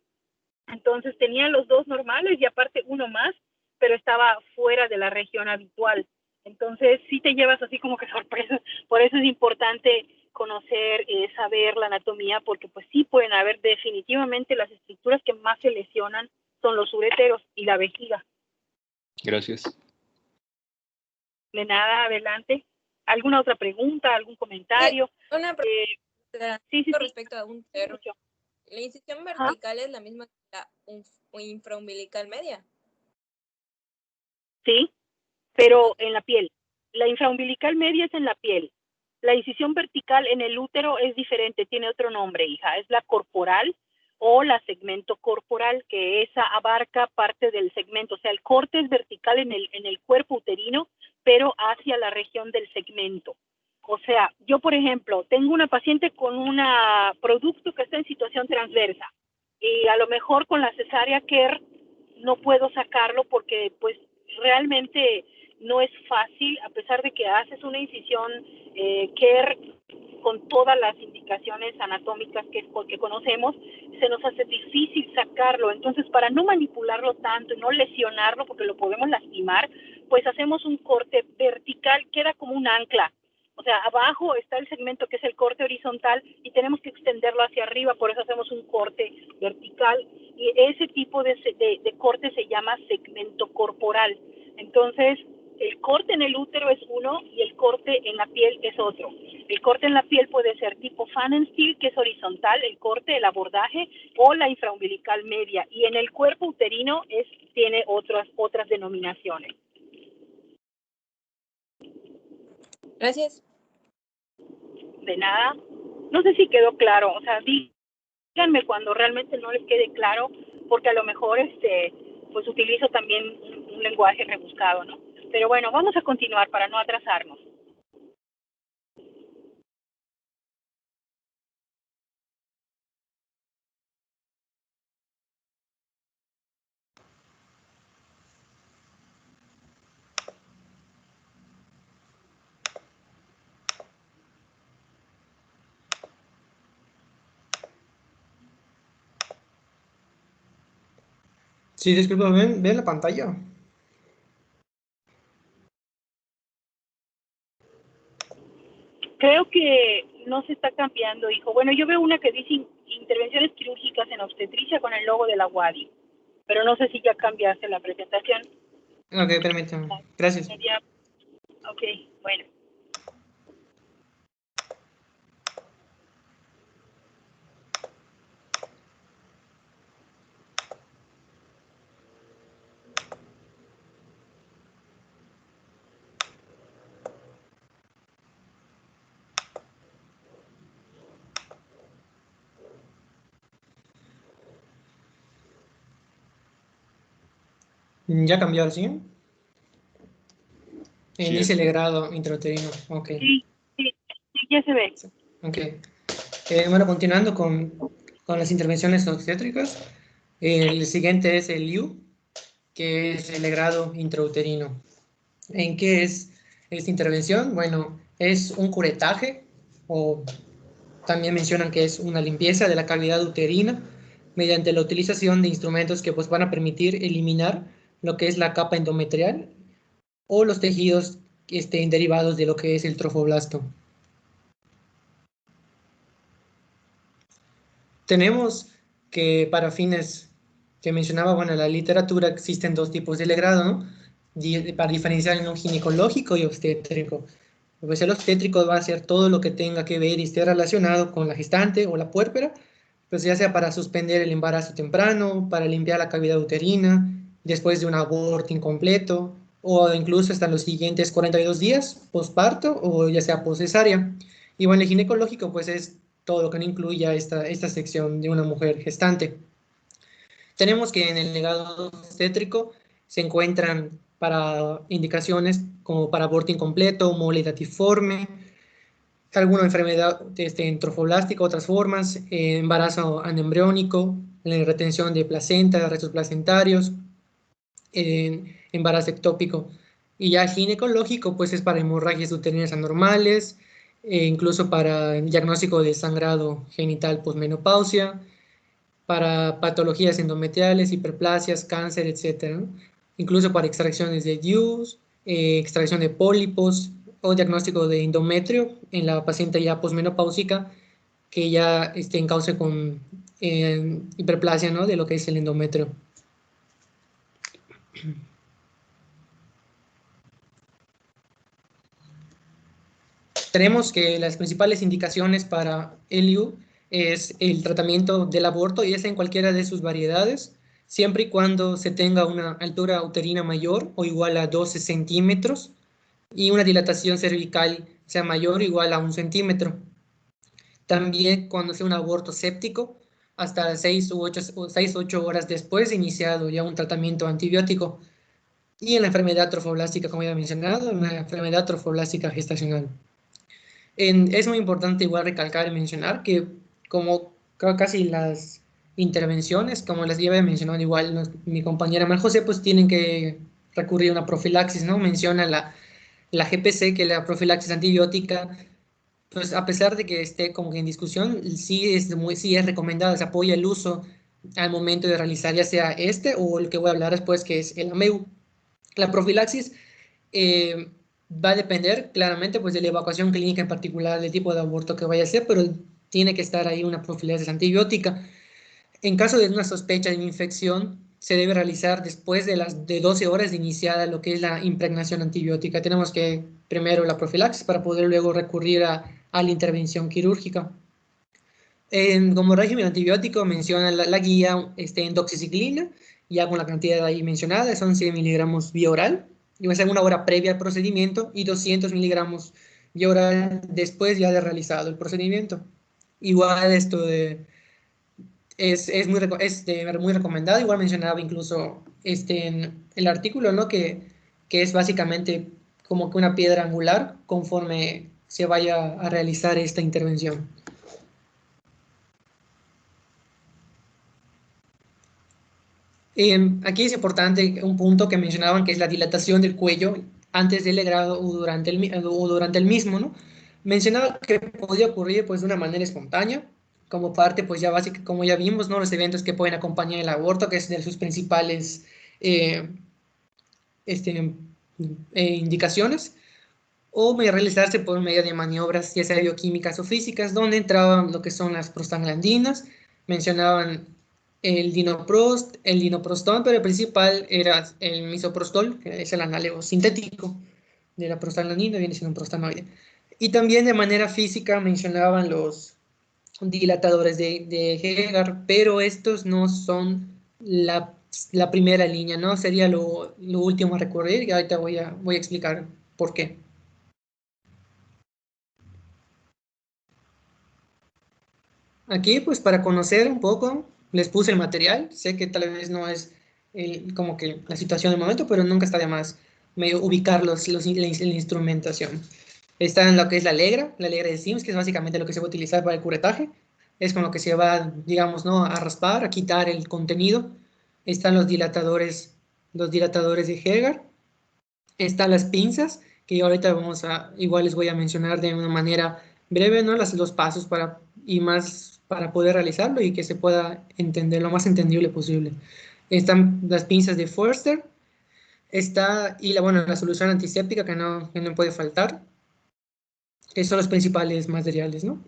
Entonces tenía los dos normales y aparte uno más, pero estaba fuera de la región habitual. Entonces sí te llevas así como que sorpresas. Por eso es importante conocer, saber la anatomía, porque pues sí pueden haber definitivamente las estructuras que más se lesionan son los ureteros y la vejiga. Gracias. De nada, adelante. ¿Alguna otra pregunta, algún comentario? Una pregunta sí. respecto a un termo. ¿La incisión vertical es la misma que la infraumbilical media? Sí, pero en la piel. La infraumbilical media es en la piel. La incisión vertical en el útero es diferente, tiene otro nombre, hija. Es la corporal o la segmento corporal, que esa abarca parte del segmento. O sea, el corte es vertical en el cuerpo uterino, pero hacia la región del segmento. O sea, yo, por ejemplo, tengo una paciente con un producto que está en situación transversa y a lo mejor con la cesárea Kerr no puedo sacarlo porque pues realmente no es fácil, a pesar de que haces una incisión Kerr con todas las indicaciones anatómicas que conocemos, se nos hace difícil sacarlo. Entonces, para no manipularlo tanto y no lesionarlo, porque lo podemos lastimar, pues hacemos un corte vertical, queda como un ancla. O sea, abajo está el segmento que es el corte horizontal y tenemos que extenderlo hacia arriba, por eso hacemos un corte vertical. Y ese tipo de corte se llama segmento corporal. Entonces, el corte en el útero es uno y el corte en la piel es otro. El corte en la piel puede ser tipo Pfannenstiel, que es horizontal, el corte, el abordaje, o la infraumbilical media. Y en el cuerpo uterino tiene otras denominaciones. Gracias. De nada. No sé si quedó claro, o sea, díganme cuando realmente no les quede claro, porque a lo mejor pues utilizo también un lenguaje rebuscado, ¿no? Pero bueno, vamos a continuar para no atrasarnos. Sí, disculpa, ¿ven la pantalla? Creo que no se está cambiando, hijo. Bueno, yo veo una que dice intervenciones quirúrgicas en obstetricia con el logo de la UADI, pero no sé si ya cambiaste la presentación. Ok, permítame. Gracias. Ok, bueno. Ya cambió, ¿sí? Sí, Dice legrado intrauterino. Ok. Sí, sí, sí, ya se ve. Ok. Bueno, continuando con las intervenciones obstétricas, el siguiente es el IU, que es el legrado intrauterino. ¿En qué es esta intervención? Bueno, es un curetaje, o también mencionan que es una limpieza de la cavidad uterina mediante la utilización de instrumentos que pues, van a permitir eliminar lo que es la capa endometrial o los tejidos que estén derivados de lo que es el trofoblasto. Tenemos que para fines que mencionaba, bueno, en la literatura existen dos tipos de legrado, ¿no? Para diferenciar en un ginecológico y obstétrico. Pues el obstétrico va a ser todo lo que tenga que ver y esté relacionado con la gestante o la puérpera, pues ya sea para suspender el embarazo temprano, para limpiar la cavidad uterina, después de un aborto incompleto, o incluso hasta los siguientes 42 días posparto o ya sea poscesárea. Y bueno, el ginecológico pues es todo lo que no incluya esta sección de una mujer gestante. Tenemos que en el legado obstétrico se encuentran para indicaciones como para aborto incompleto, mole datiforme, alguna enfermedad trofoblástica, otras formas, embarazo anembriónico, retención de placenta, restos placentarios, embarazo ectópico. Y ya ginecológico, pues es para hemorragias uterinas anormales, incluso para diagnóstico de sangrado genital posmenopausia, para patologías endometriales, hiperplasias, cáncer, etc. ¿no? Incluso para extracciones de DIUs, extracción de pólipos o diagnóstico de endometrio en la paciente ya posmenopáusica que ya esté en causa con hiperplasia, ¿no? De lo que es el endometrio. Tenemos que las principales indicaciones para el IU es el tratamiento del aborto, y es en cualquiera de sus variedades, siempre y cuando se tenga una altura uterina mayor o igual a 12 centímetros y una dilatación cervical sea mayor o igual a 1 centímetro. También cuando sea un aborto séptico, hasta 6 u 8 horas después de iniciado ya un tratamiento antibiótico. Y en la enfermedad trofoblástica, como ya he mencionado, en la enfermedad trofoblástica gestacional. Es muy importante igual recalcar y mencionar que como casi las intervenciones, como les había mencionado igual mi compañera María José, pues tienen que recurrir a una profilaxis, ¿no? Menciona la GPC, que la profilaxis antibiótica, pues a pesar de que esté como que en discusión, sí es recomendada, se apoya el uso al momento de realizar ya sea este o el que voy a hablar después, que es el AMEU. La profilaxis eh, va a depender claramente pues de la evacuación clínica en particular, del tipo de aborto que vaya a ser, pero tiene que estar ahí una profilaxis antibiótica. En caso de una sospecha de una infección, se debe realizar después de 12 horas de iniciada lo que es la impregnación antibiótica. Tenemos que primero la profilaxis para poder luego recurrir a la intervención quirúrgica. Como régimen antibiótico menciona la guía en doxiciclina, ya con la cantidad ahí mencionada, son 100 miligramos vía oral, y va a ser 1 hora previa al procedimiento y 200 miligramos vía oral después ya de realizado el procedimiento. Igual es muy recomendado, igual mencionaba incluso en el artículo, ¿no? Que es básicamente como que una piedra angular conforme se vaya a realizar esta intervención. Aquí es importante un punto que mencionaban, que es la dilatación del cuello antes del legrado o durante el mismo, ¿no? Mencionaba que podía ocurrir pues de una manera espontánea, como parte pues ya básica, como ya vimos, ¿no? Los eventos que pueden acompañar el aborto, que es de sus principales eh, este, indicaciones, o realizarse por medio de maniobras ya sea bioquímicas o físicas, donde entraban lo que son las prostaglandinas, mencionaban el dinoprost, el dinoprostón, pero el principal era el misoprostol, que es el análogo sintético de la prostaglandina, viene siendo un prostanoide. Y también de manera física mencionaban los dilatadores de Hegar, pero estos no son la primera línea, ¿no? Sería lo último a recurrir, y ahorita voy a explicar por qué. Aquí, pues para conocer un poco, les puse el material. Sé que tal vez no es como que la situación del momento, pero nunca está de más medio ubicar la instrumentación. Está en lo que es la Alegra de Sims, que es básicamente lo que se va a utilizar para el curetaje. Es con lo que se va, digamos, ¿no?, a raspar, a quitar el contenido. Están los dilatadores de Hegar. Están las pinzas, que ahorita igual les voy a mencionar de una manera breve, ¿no?, los pasos y más para poder realizarlo y que se pueda entender lo más entendible posible. Están las pinzas de Forster. La solución antiséptica que no puede faltar. Esos son los principales materiales, ¿no?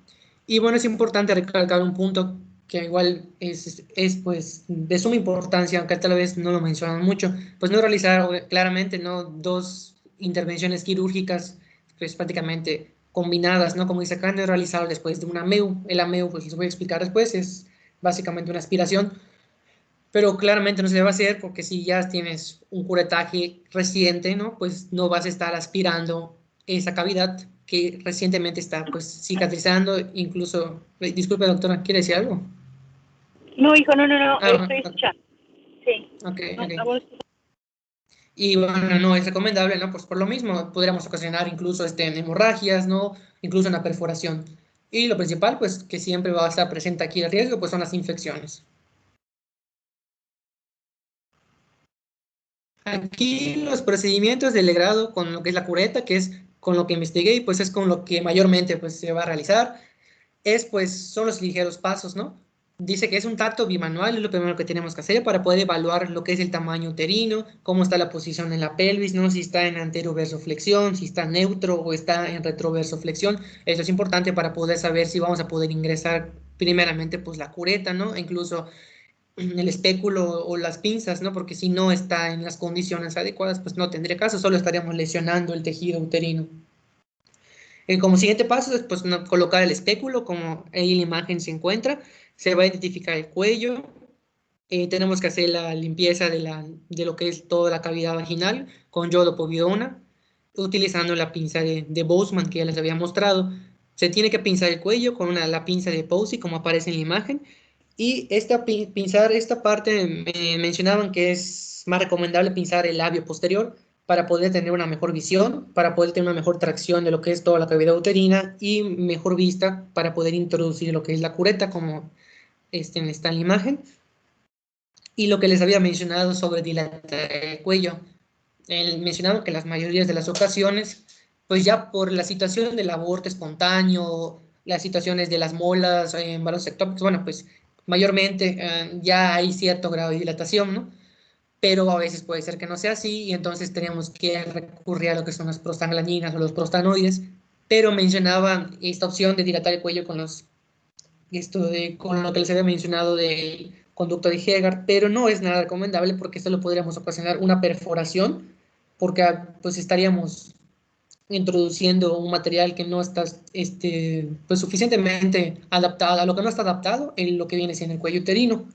Y bueno, es importante recalcar un punto que igual es pues de suma importancia, aunque tal vez no lo mencionan mucho, pues no realizar claramente, ¿no?, dos intervenciones quirúrgicas pues prácticamente combinadas, ¿no?, como dice acá, no realizar después de una AMEU. El AMEU, pues les voy a explicar después, es básicamente una aspiración, pero claramente no se debe hacer porque si ya tienes un curetaje reciente, ¿no?, pues no vas a estar aspirando esa cavidad que recientemente está pues cicatrizando, incluso, disculpe doctora, ¿quiere decir algo? No, hijo, no, estoy escuchando. Sí. Ok. Y bueno, no es recomendable, ¿no? Pues por lo mismo podríamos ocasionar incluso hemorragias, ¿no?, incluso una perforación. Y lo principal, pues que siempre va a estar presente aquí el riesgo, pues son las infecciones. Aquí los procedimientos de legrado con lo que es la cureta, que es con lo que investigué y pues es con lo que mayormente pues se va a realizar, son los ligeros pasos, ¿no? Dice que es un tacto bimanual, es lo primero que tenemos que hacer para poder evaluar lo que es el tamaño uterino, cómo está la posición en la pelvis, ¿no?, si está en anteroversoflexión, si está neutro o está en retroversoflexión. Eso es importante para poder saber si vamos a poder ingresar primeramente pues la cureta, ¿no?, e incluso el espéculo o las pinzas, ¿no?, porque si no está en las condiciones adecuadas, pues no tendría caso, solo estaríamos lesionando el tejido uterino. Como siguiente paso es pues, colocar el espéculo, como ahí en la imagen se encuentra, se va a identificar el cuello, tenemos que hacer la limpieza de lo que es toda la cavidad vaginal con yodopovidona, utilizando la pinza de Boseman que ya les había mostrado. Se tiene que pinzar el cuello con la pinza de Posey, como aparece en la imagen, y pinzar esta parte, me mencionaban que es más recomendable pinzar el labio posterior para poder tener una mejor visión, para poder tener una mejor tracción de lo que es toda la cavidad uterina y mejor vista para poder introducir lo que es la cureta, como está en la imagen. Y lo que les había mencionado sobre dilatar el cuello. Mencionaron que en las mayorías de las ocasiones, pues ya por la situación del aborto espontáneo, las situaciones de las molas, embarazos ectópicos, bueno, pues mayormente ya hay cierto grado de dilatación, ¿no? Pero a veces puede ser que no sea así y entonces tenemos que recurrir a lo que son las prostaglandinas o los prostanoides, pero mencionaban esta opción de dilatar el cuello con lo que les había mencionado del conducto de Hegar, pero no es nada recomendable porque esto lo podríamos ocasionar una perforación, porque pues estaríamos introduciendo un material que no está pues suficientemente adaptado, a lo que no está adaptado en lo que viene siendo el cuello uterino,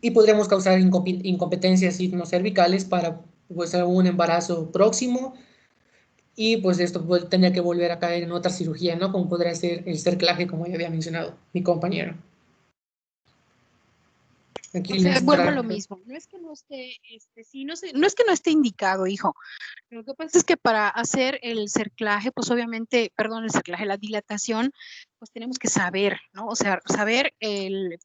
y podríamos causar incompetencias cervicales para pues un embarazo próximo, y pues esto tendría que volver a caer en otra cirugía, ¿no?, como podría ser el cerclaje, como ya había mencionado mi compañero. Aquí o sea, vuelvo a lo mismo. No es que no esté, no es que no esté indicado, hijo. Lo que pasa es que para hacer el cerclaje, pues obviamente, la dilatación, pues tenemos que saber, ¿no? O sea,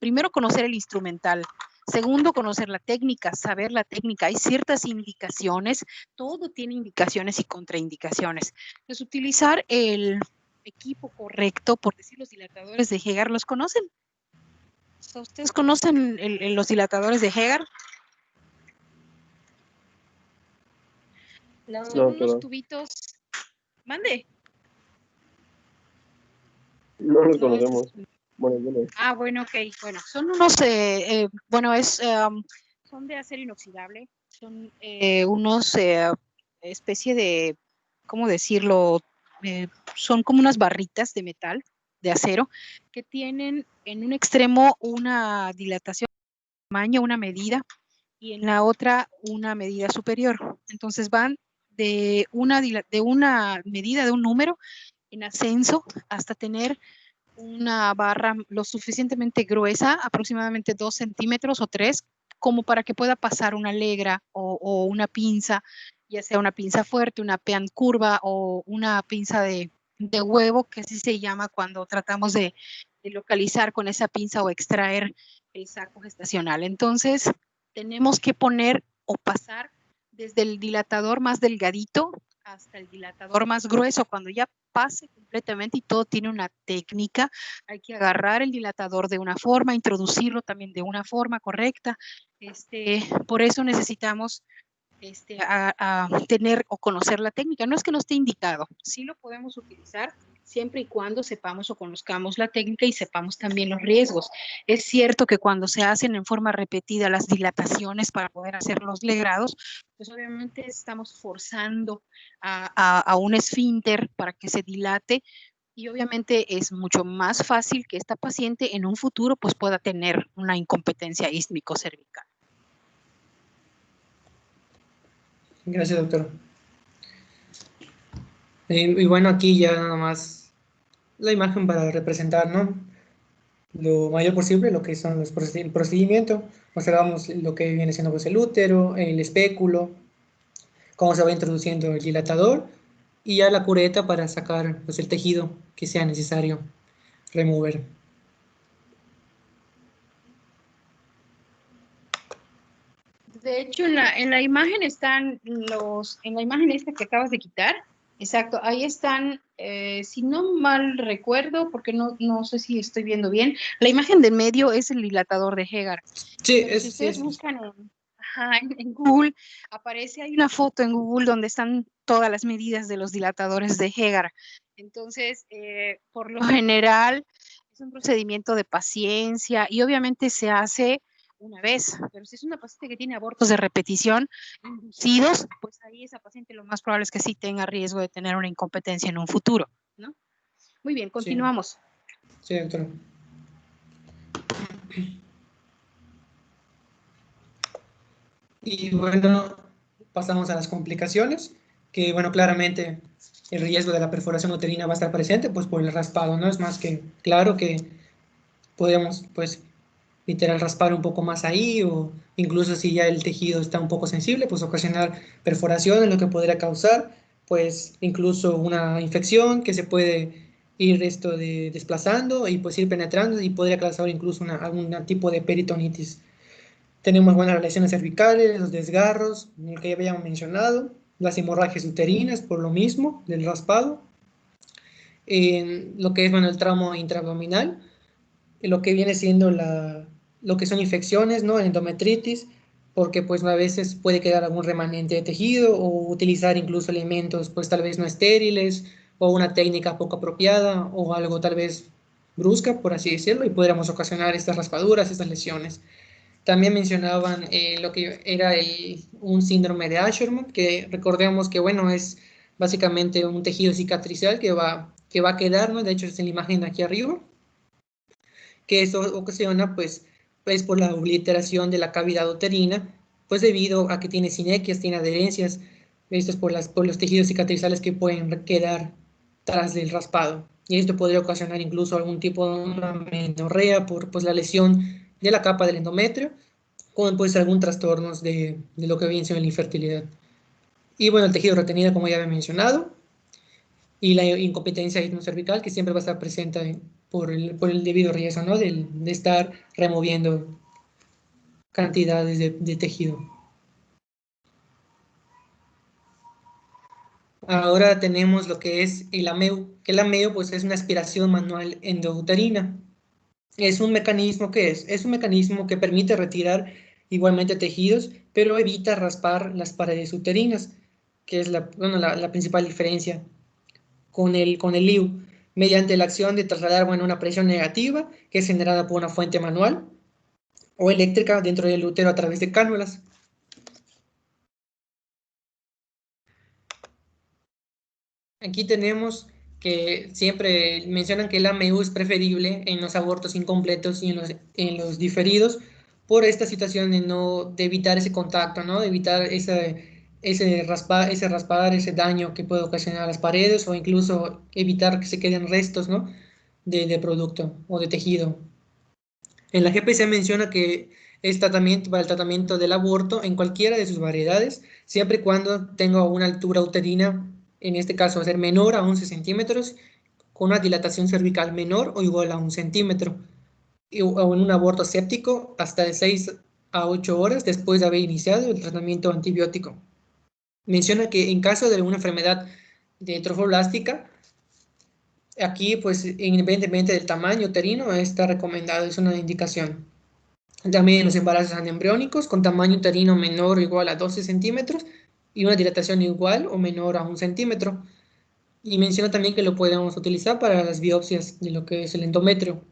primero conocer el instrumental. Segundo, conocer la técnica, saber la técnica. Hay ciertas indicaciones, todo tiene indicaciones y contraindicaciones. Entonces, utilizar el equipo correcto, por decir, los dilatadores de Hegar, ¿los conocen? ¿Ustedes conocen los dilatadores de Hegar? No, son unos tubitos. Mande. No los conocemos. Bueno, yo no. Ah, bueno, ok. Bueno, son unos, son de acero inoxidable. Son unos especie de, ¿cómo decirlo? Son como unas barritas de metal, de acero, que tienen en un extremo una dilatación, tamaño, una medida, y en la otra una medida superior. Entonces van de una medida de un número en ascenso hasta tener una barra lo suficientemente gruesa, aproximadamente 2 centímetros o 3, como para que pueda pasar una legra o una pinza, ya sea una pinza fuerte, una pean curva o una pinza de huevo, que así se llama cuando tratamos de localizar con esa pinza o extraer el saco gestacional. Entonces, tenemos que poner o pasar desde el dilatador más delgadito hasta el dilatador más grueso. Cuando ya pase completamente y todo tiene una técnica, hay que agarrar el dilatador de una forma, introducirlo también de una forma correcta. Por eso necesitamos a tener o conocer la técnica. No es que no esté indicado, sí lo podemos utilizar siempre y cuando sepamos o conozcamos la técnica y sepamos también los riesgos. Es cierto que cuando se hacen en forma repetida las dilataciones para poder hacer los legrados, pues obviamente estamos forzando a un esfínter para que se dilate, y obviamente es mucho más fácil que esta paciente en un futuro pues pueda tener una incompetencia ístmico-cervical. Gracias, doctor. Y bueno, aquí ya nada más la imagen para representar, ¿no?, lo mayor posible lo que son el procedimiento. Observamos lo que viene siendo pues el útero, el espéculo, cómo se va introduciendo el dilatador y ya la cureta para sacar pues el tejido que sea necesario remover. De hecho, en la imagen están en la imagen esta que acabas de quitar, exacto, ahí están, si no mal recuerdo, porque no sé si estoy viendo bien, la imagen de medio es el dilatador de Hegar. Sí, si ustedes buscan en Google, hay una foto en Google donde están todas las medidas de los dilatadores de Hegar. Entonces, por lo general, es un procedimiento de paciencia y obviamente se hace una vez, pero si es una paciente que tiene abortos de repetición inducidos, pues ahí esa paciente lo más probable es que sí tenga riesgo de tener una incompetencia en un futuro, ¿no? Muy bien, continuamos. Sí, doctora. Y bueno, pasamos a las complicaciones, que bueno, claramente el riesgo de la perforación uterina va a estar presente, pues por el raspado, ¿no? Es más que claro que podemos, pues, literal raspar un poco más ahí, o incluso si ya el tejido está un poco sensible, pues ocasionar perforaciones, lo que podría causar, pues, incluso una infección que se puede ir desplazando y pues ir penetrando y podría causar incluso algún tipo de peritonitis. Tenemos buenas lesiones cervicales, los desgarros, el que ya habíamos mencionado, las hemorragias uterinas por lo mismo, del raspado, lo que es, bueno, el tramo intraabdominal, lo que viene siendo lo que son infecciones, ¿no?, endometritis, porque pues a veces puede quedar algún remanente de tejido o utilizar incluso alimentos pues tal vez no estériles o una técnica poco apropiada o algo tal vez brusca, por así decirlo, y podríamos ocasionar estas raspaduras, estas lesiones. También mencionaban lo que era un síndrome de Asherman, que recordemos que, bueno, es básicamente un tejido cicatricial que va a quedar, ¿no? De hecho, es en la imagen de aquí arriba, que eso ocasiona, pues por la obliteración de la cavidad uterina, pues debido a que tiene sinequias, tiene adherencias, esto es por los tejidos cicatrizales que pueden quedar tras del raspado. Y esto podría ocasionar incluso algún tipo de amenorrea por pues, la lesión de la capa del endometrio, como puede ser algún trastorno de lo que viene siendo la infertilidad. Y bueno, el tejido retenido, como ya había mencionado, y la incompetencia cervical, que siempre va a estar presente por el debido riesgo, ¿no?, de estar removiendo cantidades de tejido. Ahora tenemos lo que es el AMEU, que el AMEU pues, es una aspiración manual endouterina. Es un mecanismo es un mecanismo que permite retirar igualmente tejidos, pero evita raspar las paredes uterinas, que es la principal diferencia con el IU, mediante la acción de trasladar, bueno, una presión negativa que es generada por una fuente manual o eléctrica dentro del útero a través de cánulas. Aquí tenemos que siempre mencionan que el AMEU es preferible en los abortos incompletos y en los diferidos por esta situación de evitar ese contacto, ¿no?, de evitar ese raspar, ese daño que puede ocasionar a las paredes o incluso evitar que se queden restos, ¿no?, de producto o de tejido. En la GPC menciona que es tratamiento para el tratamiento del aborto en cualquiera de sus variedades, siempre y cuando tenga una altura uterina, en este caso va a ser menor a 11 centímetros, con una dilatación cervical menor o igual a 1 centímetro, o en un aborto séptico hasta de 6 a 8 horas después de haber iniciado el tratamiento antibiótico. Menciona que en caso de alguna enfermedad de trofoblástica, aquí pues independientemente del tamaño uterino está recomendado, es una indicación. También los embarazos anembriónicos con tamaño uterino menor o igual a 12 centímetros y una dilatación igual o menor a 1 centímetro. Y menciona también que lo podemos utilizar para las biopsias de lo que es el endometrio.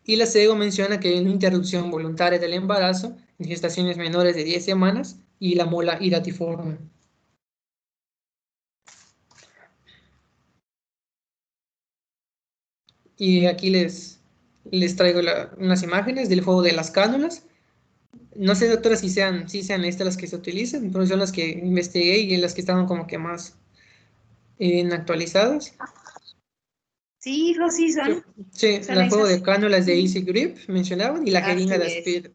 Y la CEGO menciona que en interrupción voluntaria del embarazo en gestaciones menores de 10 semanas y la mola iratiforme. Y aquí les traigo unas imágenes del juego de las cánulas. No sé, doctora, si sean estas las que se utilizan, pero son las que investigué y las que estaban como que más actualizadas. Sí, sí son. Sí, el juego esas. de cánulas de Easy Grip mencionaban y la jeringa de Este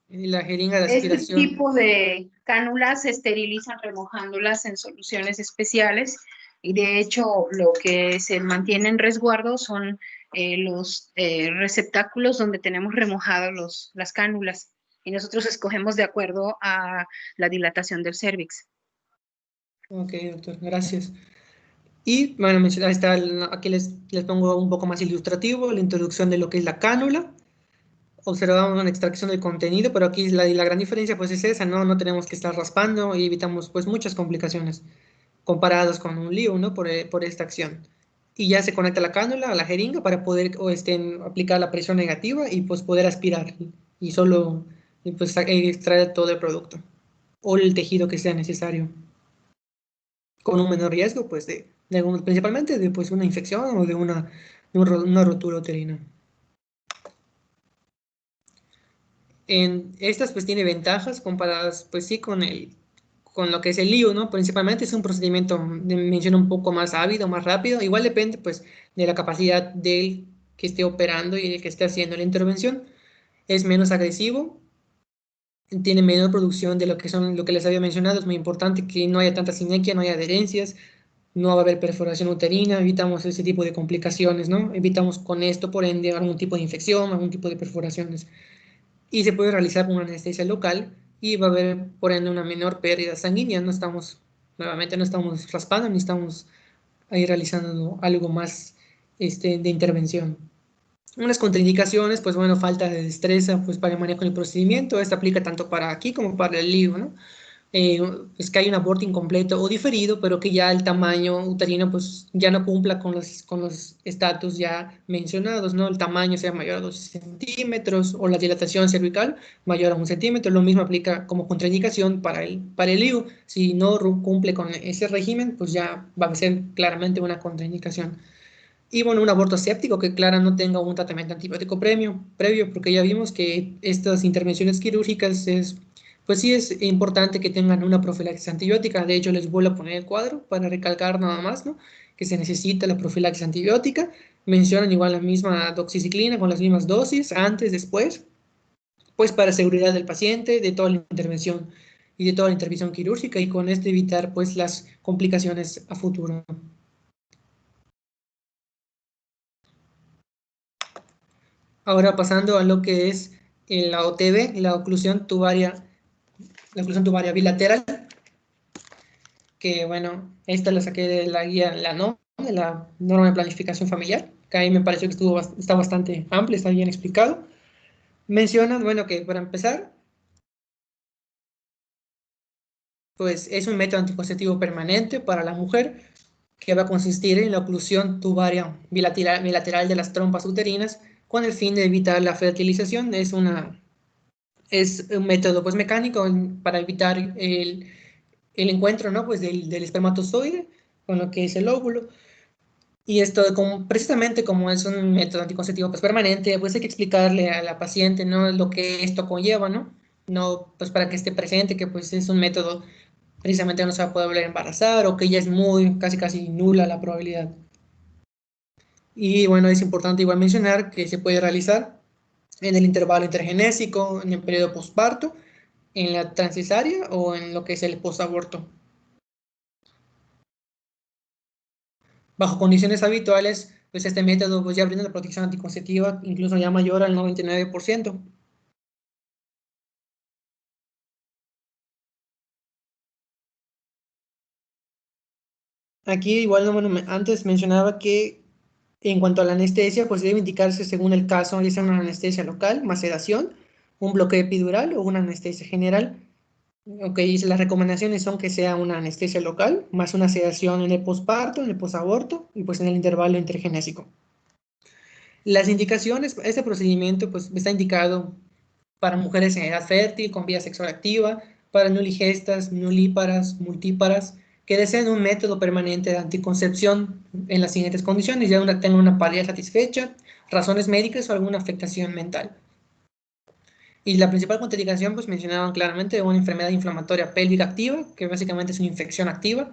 aspiración. tipo de cánulas se esterilizan remojándolas en soluciones especiales y de hecho lo que se mantiene en resguardo son los receptáculos donde tenemos remojados las cánulas y nosotros escogemos de acuerdo a la dilatación del cérvix. Ok, doctor, gracias. Y bueno, aquí les pongo un poco más ilustrativo la introducción de lo que es la cánula. Observamos una extracción del contenido, pero aquí la gran diferencia pues es esa, ¿no? No tenemos que estar raspando y evitamos pues muchas complicaciones comparadas con un lío, ¿no? Por esta acción. Y ya se conecta la cánula a la jeringa para poder aplicar la presión negativa y pues poder aspirar y solo pues, extraer todo el producto o el tejido que sea necesario con un menor riesgo pues principalmente de pues una infección o de una rotura uterina. Estas pues tiene ventajas comparadas pues sí con lo que es el lío, ¿no? Principalmente es un procedimiento de mención un poco más ávido, más rápido, igual depende pues de la capacidad del que esté operando y del que esté haciendo la intervención. Es menos agresivo, tiene menor producción de lo que les había mencionado, es muy importante que no haya tanta sinequia, no haya adherencias, no va a haber perforación uterina, evitamos ese tipo de complicaciones, ¿no? Evitamos con esto, por ende, algún tipo de infección, algún tipo de perforaciones. Y se puede realizar con una anestesia local y va a haber, por ende, una menor pérdida sanguínea. Nuevamente no estamos raspando ni estamos ahí realizando algo más de intervención. Unas contraindicaciones, pues bueno, falta de destreza pues, para el manejo del procedimiento. Esto aplica tanto para aquí como para el lío, ¿no? Es que hay un aborto incompleto o diferido, pero que ya el tamaño uterino pues ya no cumpla con los estatus ya mencionados, ¿no? El tamaño sea mayor a 12 centímetros o la dilatación cervical mayor a 1 centímetro. Lo mismo aplica como contraindicación para el IU. Si no cumple con ese régimen, pues ya va a ser claramente una contraindicación. Y bueno, un aborto séptico que, claro, no tenga un tratamiento antibiótico previo, porque ya vimos que estas intervenciones quirúrgicas pues sí es importante que tengan una profilaxis antibiótica. De hecho, les vuelvo a poner el cuadro para recalcar nada más, ¿no? Que se necesita la profilaxis antibiótica. Mencionan igual la misma doxiciclina con las mismas dosis, antes, después, pues para seguridad del paciente, de toda la intervención y de toda la intervención quirúrgica y con esto evitar pues las complicaciones a futuro. Ahora pasando a lo que es la OTB, la oclusión tubaria bilateral, que bueno, esta la saqué de la guía, de la norma de planificación familiar, que ahí me pareció que está bastante amplio, está bien explicado. Mencionan, bueno, que para empezar, pues es un método anticonceptivo permanente para la mujer que va a consistir en la oclusión tubaria bilateral de las trompas uterinas con el fin de evitar la fertilización. Es un método pues mecánico para evitar el encuentro, ¿no? Pues del espermatozoide con lo que es el óvulo. Y esto, precisamente como es un método anticonceptivo pues permanente, pues hay que explicarle a la paciente, ¿no? Lo que esto conlleva, ¿no? No, pues para que esté presente que pues es un método precisamente no se va a poder volver a embarazar o que ya es casi nula la probabilidad. Y bueno, es importante igual mencionar que se puede realizar en el intervalo intergenésico, en el periodo posparto, en la transcesárea o en lo que es el posaborto. Bajo condiciones habituales, pues este método pues ya brinda la protección anticonceptiva incluso ya mayor al 99%. Aquí igual bueno, antes mencionaba que en cuanto a la anestesia, pues debe indicarse según el caso, ya sea una anestesia local, más sedación, un bloqueo epidural o una anestesia general. Ok, y las recomendaciones son que sea una anestesia local, más una sedación en el posparto, en el posaborto y pues en el intervalo intergenésico. Las indicaciones, este procedimiento pues está indicado para mujeres en edad fértil, con vida sexual activa, para nuligestas, nulíparas, multíparas, que deseen un método permanente de anticoncepción en las siguientes condiciones, ya tengan una pareja satisfecha, razones médicas o alguna afectación mental. Y la principal contraindicación, pues mencionaban claramente una enfermedad inflamatoria pélvica activa, que básicamente es una infección activa,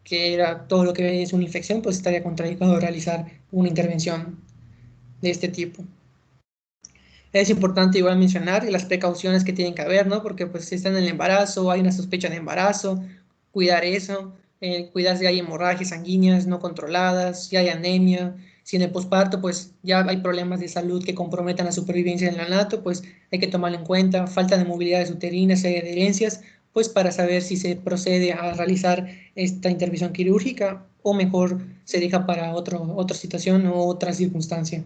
que era todo lo que es una infección, pues estaría contraindicado realizar una intervención de este tipo. Es importante igual mencionar las precauciones que tienen que haber, ¿no? Porque pues si está en el embarazo, hay una sospecha de embarazo, cuidar eso, cuidar si hay hemorragias sanguíneas no controladas, si hay anemia, si en el posparto pues ya hay problemas de salud que comprometan la supervivencia del neonato, pues hay que tomarlo en cuenta, falta de movilidades uterinas, si hay adherencias, pues para saber si se procede a realizar esta intervención quirúrgica o mejor se deja para otra situación o otra circunstancia.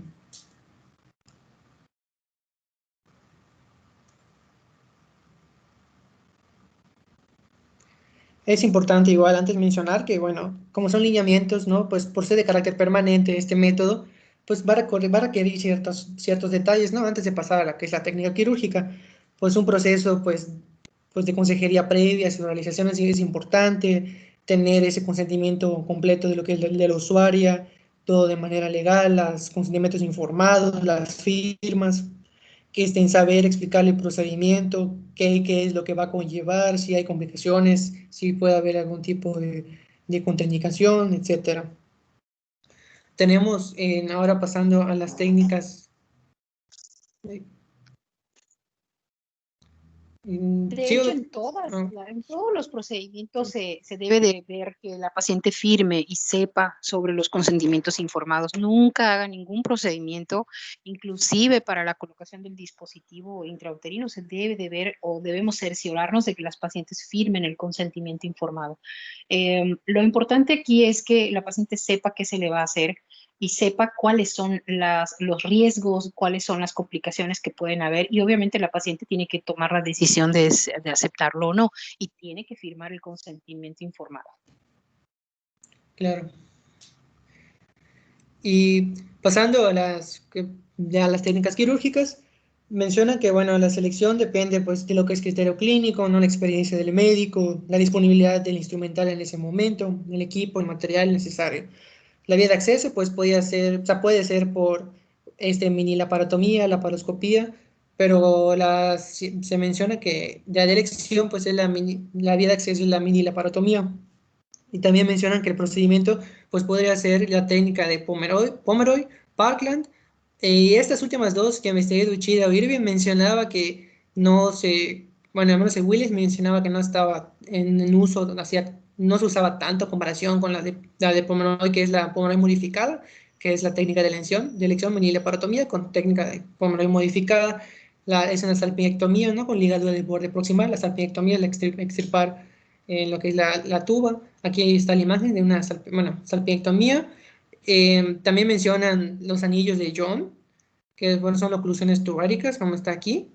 Es importante igual antes mencionar que, bueno, como son lineamientos, ¿no? Pues por ser de carácter permanente este método, pues va a requerir ciertos detalles, ¿no? Antes de pasar a la que es la técnica quirúrgica, pues un proceso, pues de consejería previa, su realización es importante, tener ese consentimiento completo de lo que es de la usuaria, todo de manera legal, los consentimientos informados, las firmas, que estén saber explicarle el procedimiento, qué es lo que va a conllevar, si hay complicaciones, si puede haber algún tipo de contraindicación, etcétera. Tenemos ahora pasando a las técnicas. De hecho, en todos los procedimientos se debe de ver que la paciente firme y sepa sobre los consentimientos informados. Nunca haga ningún procedimiento, inclusive para la colocación del dispositivo intrauterino, se debe de ver o debemos cerciorarnos de que las pacientes firmen el consentimiento informado. Lo importante aquí es que la paciente sepa qué se le va a hacer y sepa cuáles son los riesgos, cuáles son las complicaciones que pueden haber y obviamente la paciente tiene que tomar la decisión de aceptarlo o no y tiene que firmar el consentimiento informado. Claro. Y pasando a las técnicas quirúrgicas, menciona que bueno, la selección depende pues, de lo que es criterio clínico, no la experiencia del médico, la disponibilidad del instrumental en ese momento, el equipo, el material necesario. La vía de acceso pues puede ser por mini laparotomía, laparoscopía, pero se menciona que la elección pues es la vía de acceso es la mini laparotomía. Y también mencionan que el procedimiento pues podría ser la técnica de Pomeroy, Parkland, y estas últimas dos que investigué, Uchida o Irving, mencionaba que no se, bueno, al menos Willis mencionaba que no estaba en uso, no se usaba tanto en comparación con la de Pomeroy, que es la Pomeroy modificada, que es la técnica de elección mini-laparotomía con técnica de Pomeroy modificada, es una salpingectomía, ¿no? Con ligadura del borde proximal, la salpingectomía es la extirpar lo que es la tuba. Aquí está la imagen de una salpingectomía. También mencionan los anillos de John, que bueno, son oclusiones tubáricas, como está aquí.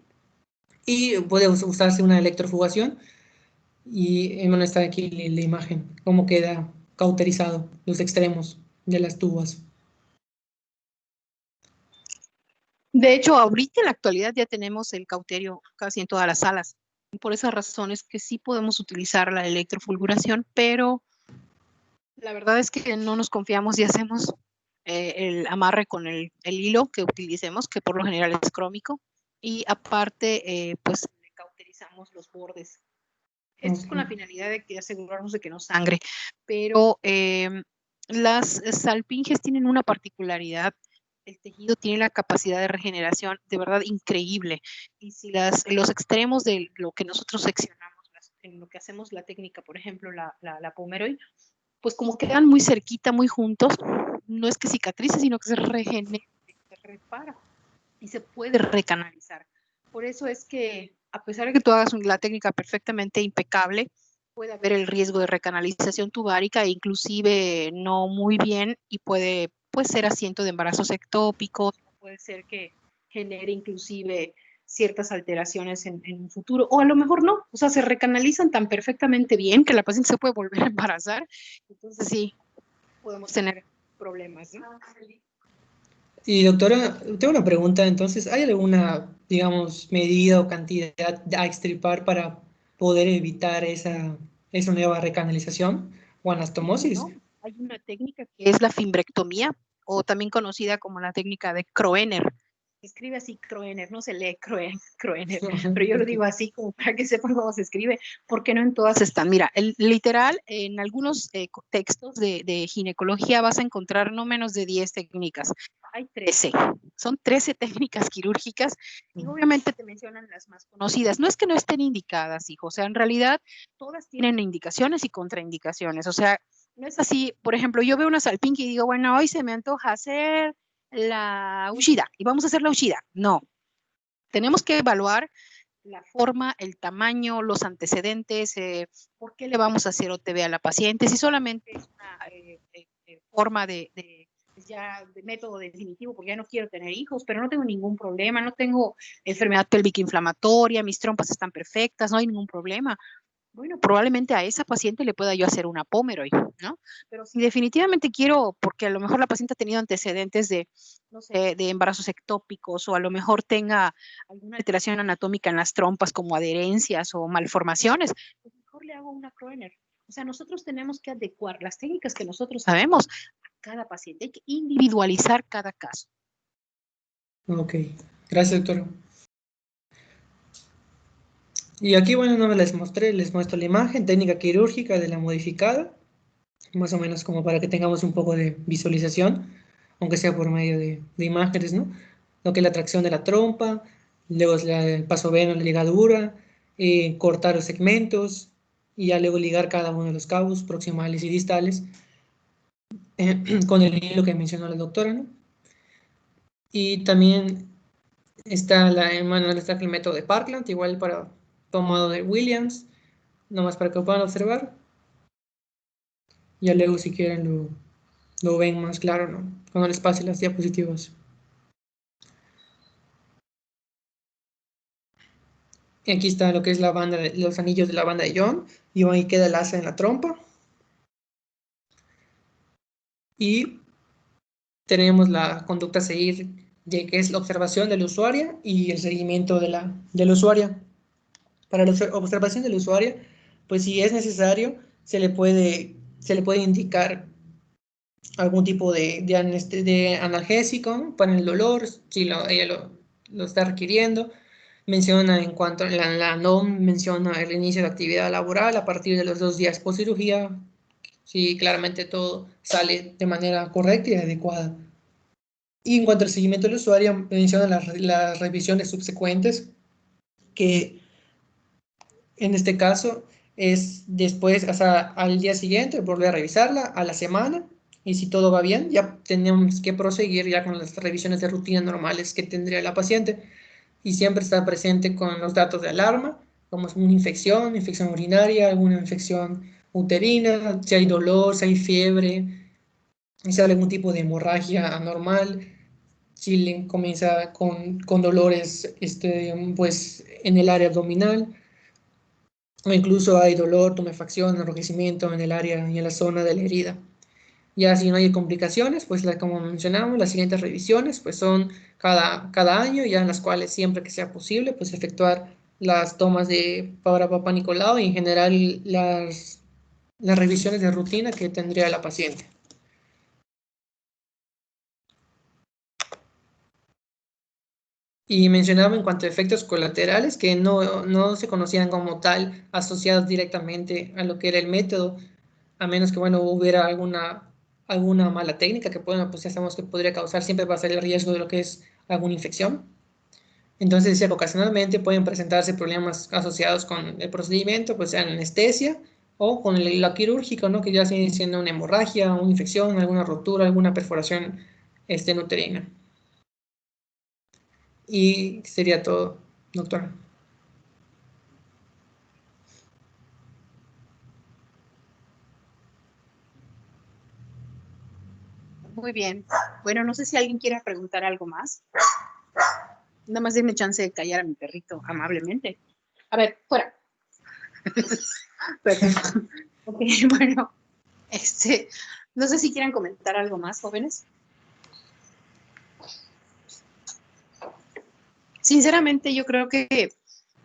Y puede usarse una electrofugación. Y bueno, está aquí la imagen, cómo queda cauterizado los extremos de las tubas. De hecho, ahorita en la actualidad ya tenemos el cauterio casi en todas las salas. Por esas razones que sí podemos utilizar la electrofulguración, pero la verdad es que no nos confiamos y hacemos el amarre con el hilo que utilicemos, que por lo general es crómico, y aparte, pues le cauterizamos los bordes. Esto es con la finalidad de que asegurarnos de que no sangre, pero las salpinges tienen una particularidad el tejido tiene la capacidad de regeneración de verdad increíble. Y si los extremos de lo que nosotros seccionamos, en lo que hacemos la técnica, por ejemplo, la Pomeroy, pues como quedan muy cerquita, muy juntos, no es que cicatrice, sino que se regenera, se repara y se puede recanalizar. Por eso es que, a pesar de que tú hagas la técnica perfectamente impecable, puede haber el riesgo de recanalización tubárica, inclusive no muy bien, y puede ser asiento de embarazos ectópicos, puede ser que genere inclusive ciertas alteraciones en un futuro, o a lo mejor no, o sea, se recanalizan tan perfectamente bien que la paciente se puede volver a embarazar, entonces sí, podemos tener problemas, ¿no? Y doctora, tengo una pregunta, entonces, ¿hay alguna, digamos, medida o cantidad a extirpar para poder evitar esa nueva recanalización o anastomosis? No, hay una técnica que es la fimbrectomía, o también conocida como la técnica de Kroener. Se escribe así Kroener, no se lee Kroener, pero yo lo digo así como para que sepan cómo se escribe, porque no en todas están. Mira, literal, en algunos textos de ginecología vas a encontrar no menos de 10 técnicas. Hay 13, son 13 técnicas quirúrgicas y obviamente te mencionan las más conocidas. No es que no estén indicadas, hijo, o sea, en realidad todas tienen indicaciones y contraindicaciones, o sea, no es así, por ejemplo, yo veo una salpingi y digo, bueno, hoy se me antoja hacer la Ushida y vamos a hacer la Ushida. No, tenemos que evaluar la forma, el tamaño, los antecedentes, por qué le vamos a hacer OTB a la paciente, si solamente es una forma ya de método definitivo, porque ya no quiero tener hijos, pero no tengo ningún problema, no tengo enfermedad pélvica inflamatoria, mis trompas están perfectas, no hay ningún problema. Bueno, probablemente a esa paciente le pueda yo hacer una Pomeroy, ¿no? Pero si definitivamente quiero, porque a lo mejor la paciente ha tenido antecedentes de, no sé, de embarazos ectópicos, o a lo mejor tenga alguna alteración anatómica en las trompas como adherencias o malformaciones, pues mejor le hago una Kroener. O sea, nosotros tenemos que adecuar las técnicas que nosotros sabemos a cada paciente. Hay que individualizar cada caso. Ok, gracias, doctora. Y aquí, bueno, no me les mostré, les muestro la imagen, técnica quirúrgica de la modificada, más o menos como para que tengamos un poco de visualización, aunque sea por medio de imágenes, ¿no? Lo que es la tracción de la trompa, luego es el paso veno, la ligadura, cortar los segmentos, y ya luego ligar cada uno de los cabos proximales y distales con el hilo que mencionó la doctora, ¿no? Y también está el método de Parkland, igual para tomado de Williams, nomás para que lo puedan observar. Ya luego si quieren lo ven más claro, ¿no? Cuando les pase las diapositivas. Y aquí está lo que es la banda, los anillos de la banda de John, y ahí queda el asa en la trompa. Y tenemos la conducta a seguir, que es la observación de la usuaria y el seguimiento de la usuaria. Para la observación de la usuaria, pues si es necesario, se le puede indicar algún tipo de analgésico para el dolor, si ella lo está requiriendo. Menciona en cuanto a la NOM, menciona el inicio de actividad laboral a partir de los 2 días post cirugía, si claramente todo sale de manera correcta y adecuada. Y en cuanto al seguimiento del usuario, menciona las revisiones subsecuentes, que en este caso es después, o sea, al día siguiente, volver a revisarla, a la semana, y si todo va bien, ya tenemos que proseguir ya con las revisiones de rutina normales que tendría la paciente, y siempre estar presente con los datos de alarma, como es una infección urinaria, alguna infección uterina, si hay dolor, si hay fiebre, si hay algún tipo de hemorragia anormal, si le comienza con dolores pues, en el área abdominal, o incluso hay dolor, tumefacción, enrojecimiento en el área y en la zona de la herida. Ya si no hay complicaciones, pues como mencionamos, las siguientes revisiones pues son cada año, ya en las cuales siempre que sea posible, pues efectuar las tomas para Papá Nicolau y en general las revisiones de rutina que tendría la paciente. Y mencionaba en cuanto a efectos colaterales que no se conocían como tal asociados directamente a lo que era el método, a menos que, bueno, hubiera alguna alguna mala técnica que pues ya sabemos que podría causar, siempre va a ser el riesgo de lo que es alguna infección. Entonces decía que ocasionalmente pueden presentarse problemas asociados con el procedimiento, pues sea anestesia o con la quirúrgica, ¿no? Que ya sigue siendo una hemorragia, una infección, alguna rotura, alguna perforación uterina. Y sería todo, doctora. Muy bien. Bueno, no sé si alguien quiere preguntar algo más. Nada más denme chance de callar a mi perrito amablemente. A ver, fuera. Perdón. Ok, bueno, no sé si quieran comentar algo más, jóvenes. Sinceramente, yo creo que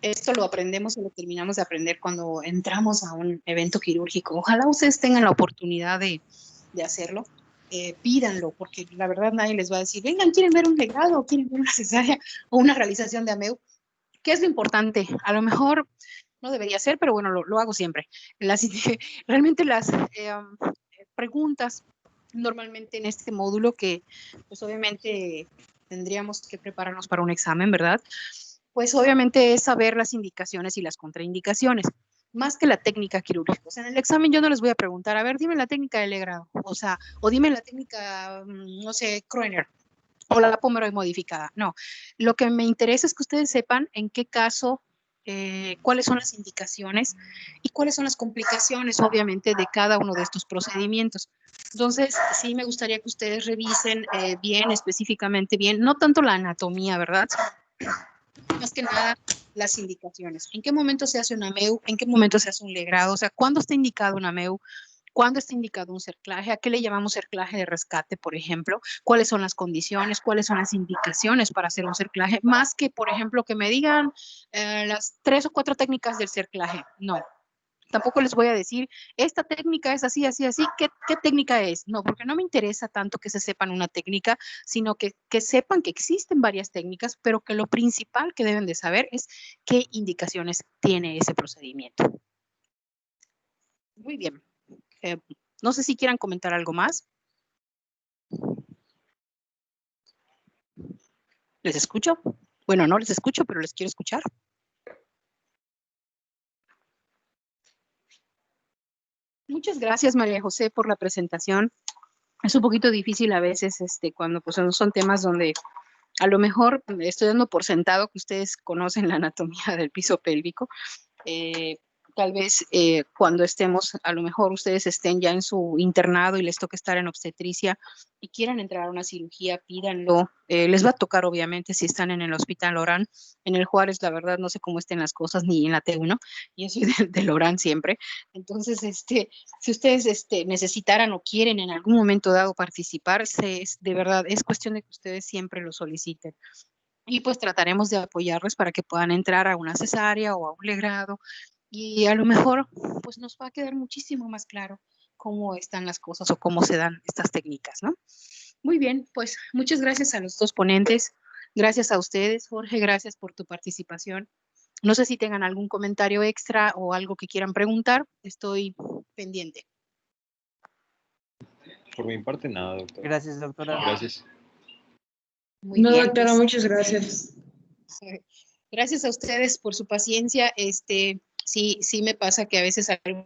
esto lo aprendemos o lo terminamos de aprender cuando entramos a un evento quirúrgico. Ojalá ustedes tengan la oportunidad de hacerlo. Pídanlo, porque la verdad nadie les va a decir, vengan, ¿quieren ver un legrado? ¿Quieren ver una cesárea o una realización de AMEU? ¿Qué es lo importante? A lo mejor no debería ser, pero bueno, lo hago siempre. Realmente las preguntas normalmente en este módulo que pues obviamente tendríamos que prepararnos para un examen, ¿verdad? Pues obviamente es saber las indicaciones y las contraindicaciones, más que la técnica quirúrgica. O sea, en el examen yo no les voy a preguntar, a ver, dime la técnica de legrado, o sea, o dime la técnica, no sé, Kroener, o la Pomeroy modificada. No, lo que me interesa es que ustedes sepan en qué caso, cuáles son las indicaciones y cuáles son las complicaciones, obviamente, de cada uno de estos procedimientos. Entonces, sí me gustaría que ustedes revisen bien, específicamente bien, no tanto la anatomía, ¿verdad? Más que nada las indicaciones. ¿En qué momento se hace una AMEU? ¿En qué momento se hace un legrado? O sea, ¿cuándo está indicado una AMEU? ¿Cuándo está indicado un cerclaje? ¿A qué le llamamos cerclaje de rescate, por ejemplo? ¿Cuáles son las condiciones? ¿Cuáles son las indicaciones para hacer un cerclaje? Más que, por ejemplo, que me digan las 3 o 4 técnicas del cerclaje. No. Tampoco les voy a decir, esta técnica es así, así, así, ¿qué técnica es? No, porque no me interesa tanto que se sepan una técnica, sino que sepan que existen varias técnicas, pero que lo principal que deben de saber es qué indicaciones tiene ese procedimiento. Muy bien. No sé si quieran comentar algo más. ¿Les escucho? Bueno, no les escucho, pero les quiero escuchar. Muchas gracias, María José, por la presentación. Es un poquito difícil a veces cuando pues, son temas donde a lo mejor estoy dando por sentado que ustedes conocen la anatomía del piso pélvico. Tal vez cuando estemos, a lo mejor ustedes estén ya en su internado y les toque estar en obstetricia y quieran entrar a una cirugía, pídanlo. Les va a tocar, obviamente, si están en el Hospital Orán. En el Juárez, la verdad, no sé cómo estén las cosas, ni en la T1. Yo soy del Orán siempre. Entonces, si ustedes necesitaran o quieren en algún momento dado participar, de verdad, es cuestión de que ustedes siempre lo soliciten. Y pues trataremos de apoyarles para que puedan entrar a una cesárea o a un legrado. Y a lo mejor pues nos va a quedar muchísimo más claro cómo están las cosas o cómo se dan estas técnicas, ¿no? Muy bien, pues muchas gracias a los dos ponentes. Gracias a ustedes, Jorge, gracias por tu participación. No sé si tengan algún comentario extra o algo que quieran preguntar. Estoy pendiente. Por mi parte, nada, doctora. Gracias, doctora. Gracias. Muy bien, doctora, pues, muchas gracias. Gracias a ustedes por su paciencia. Sí me pasa que a veces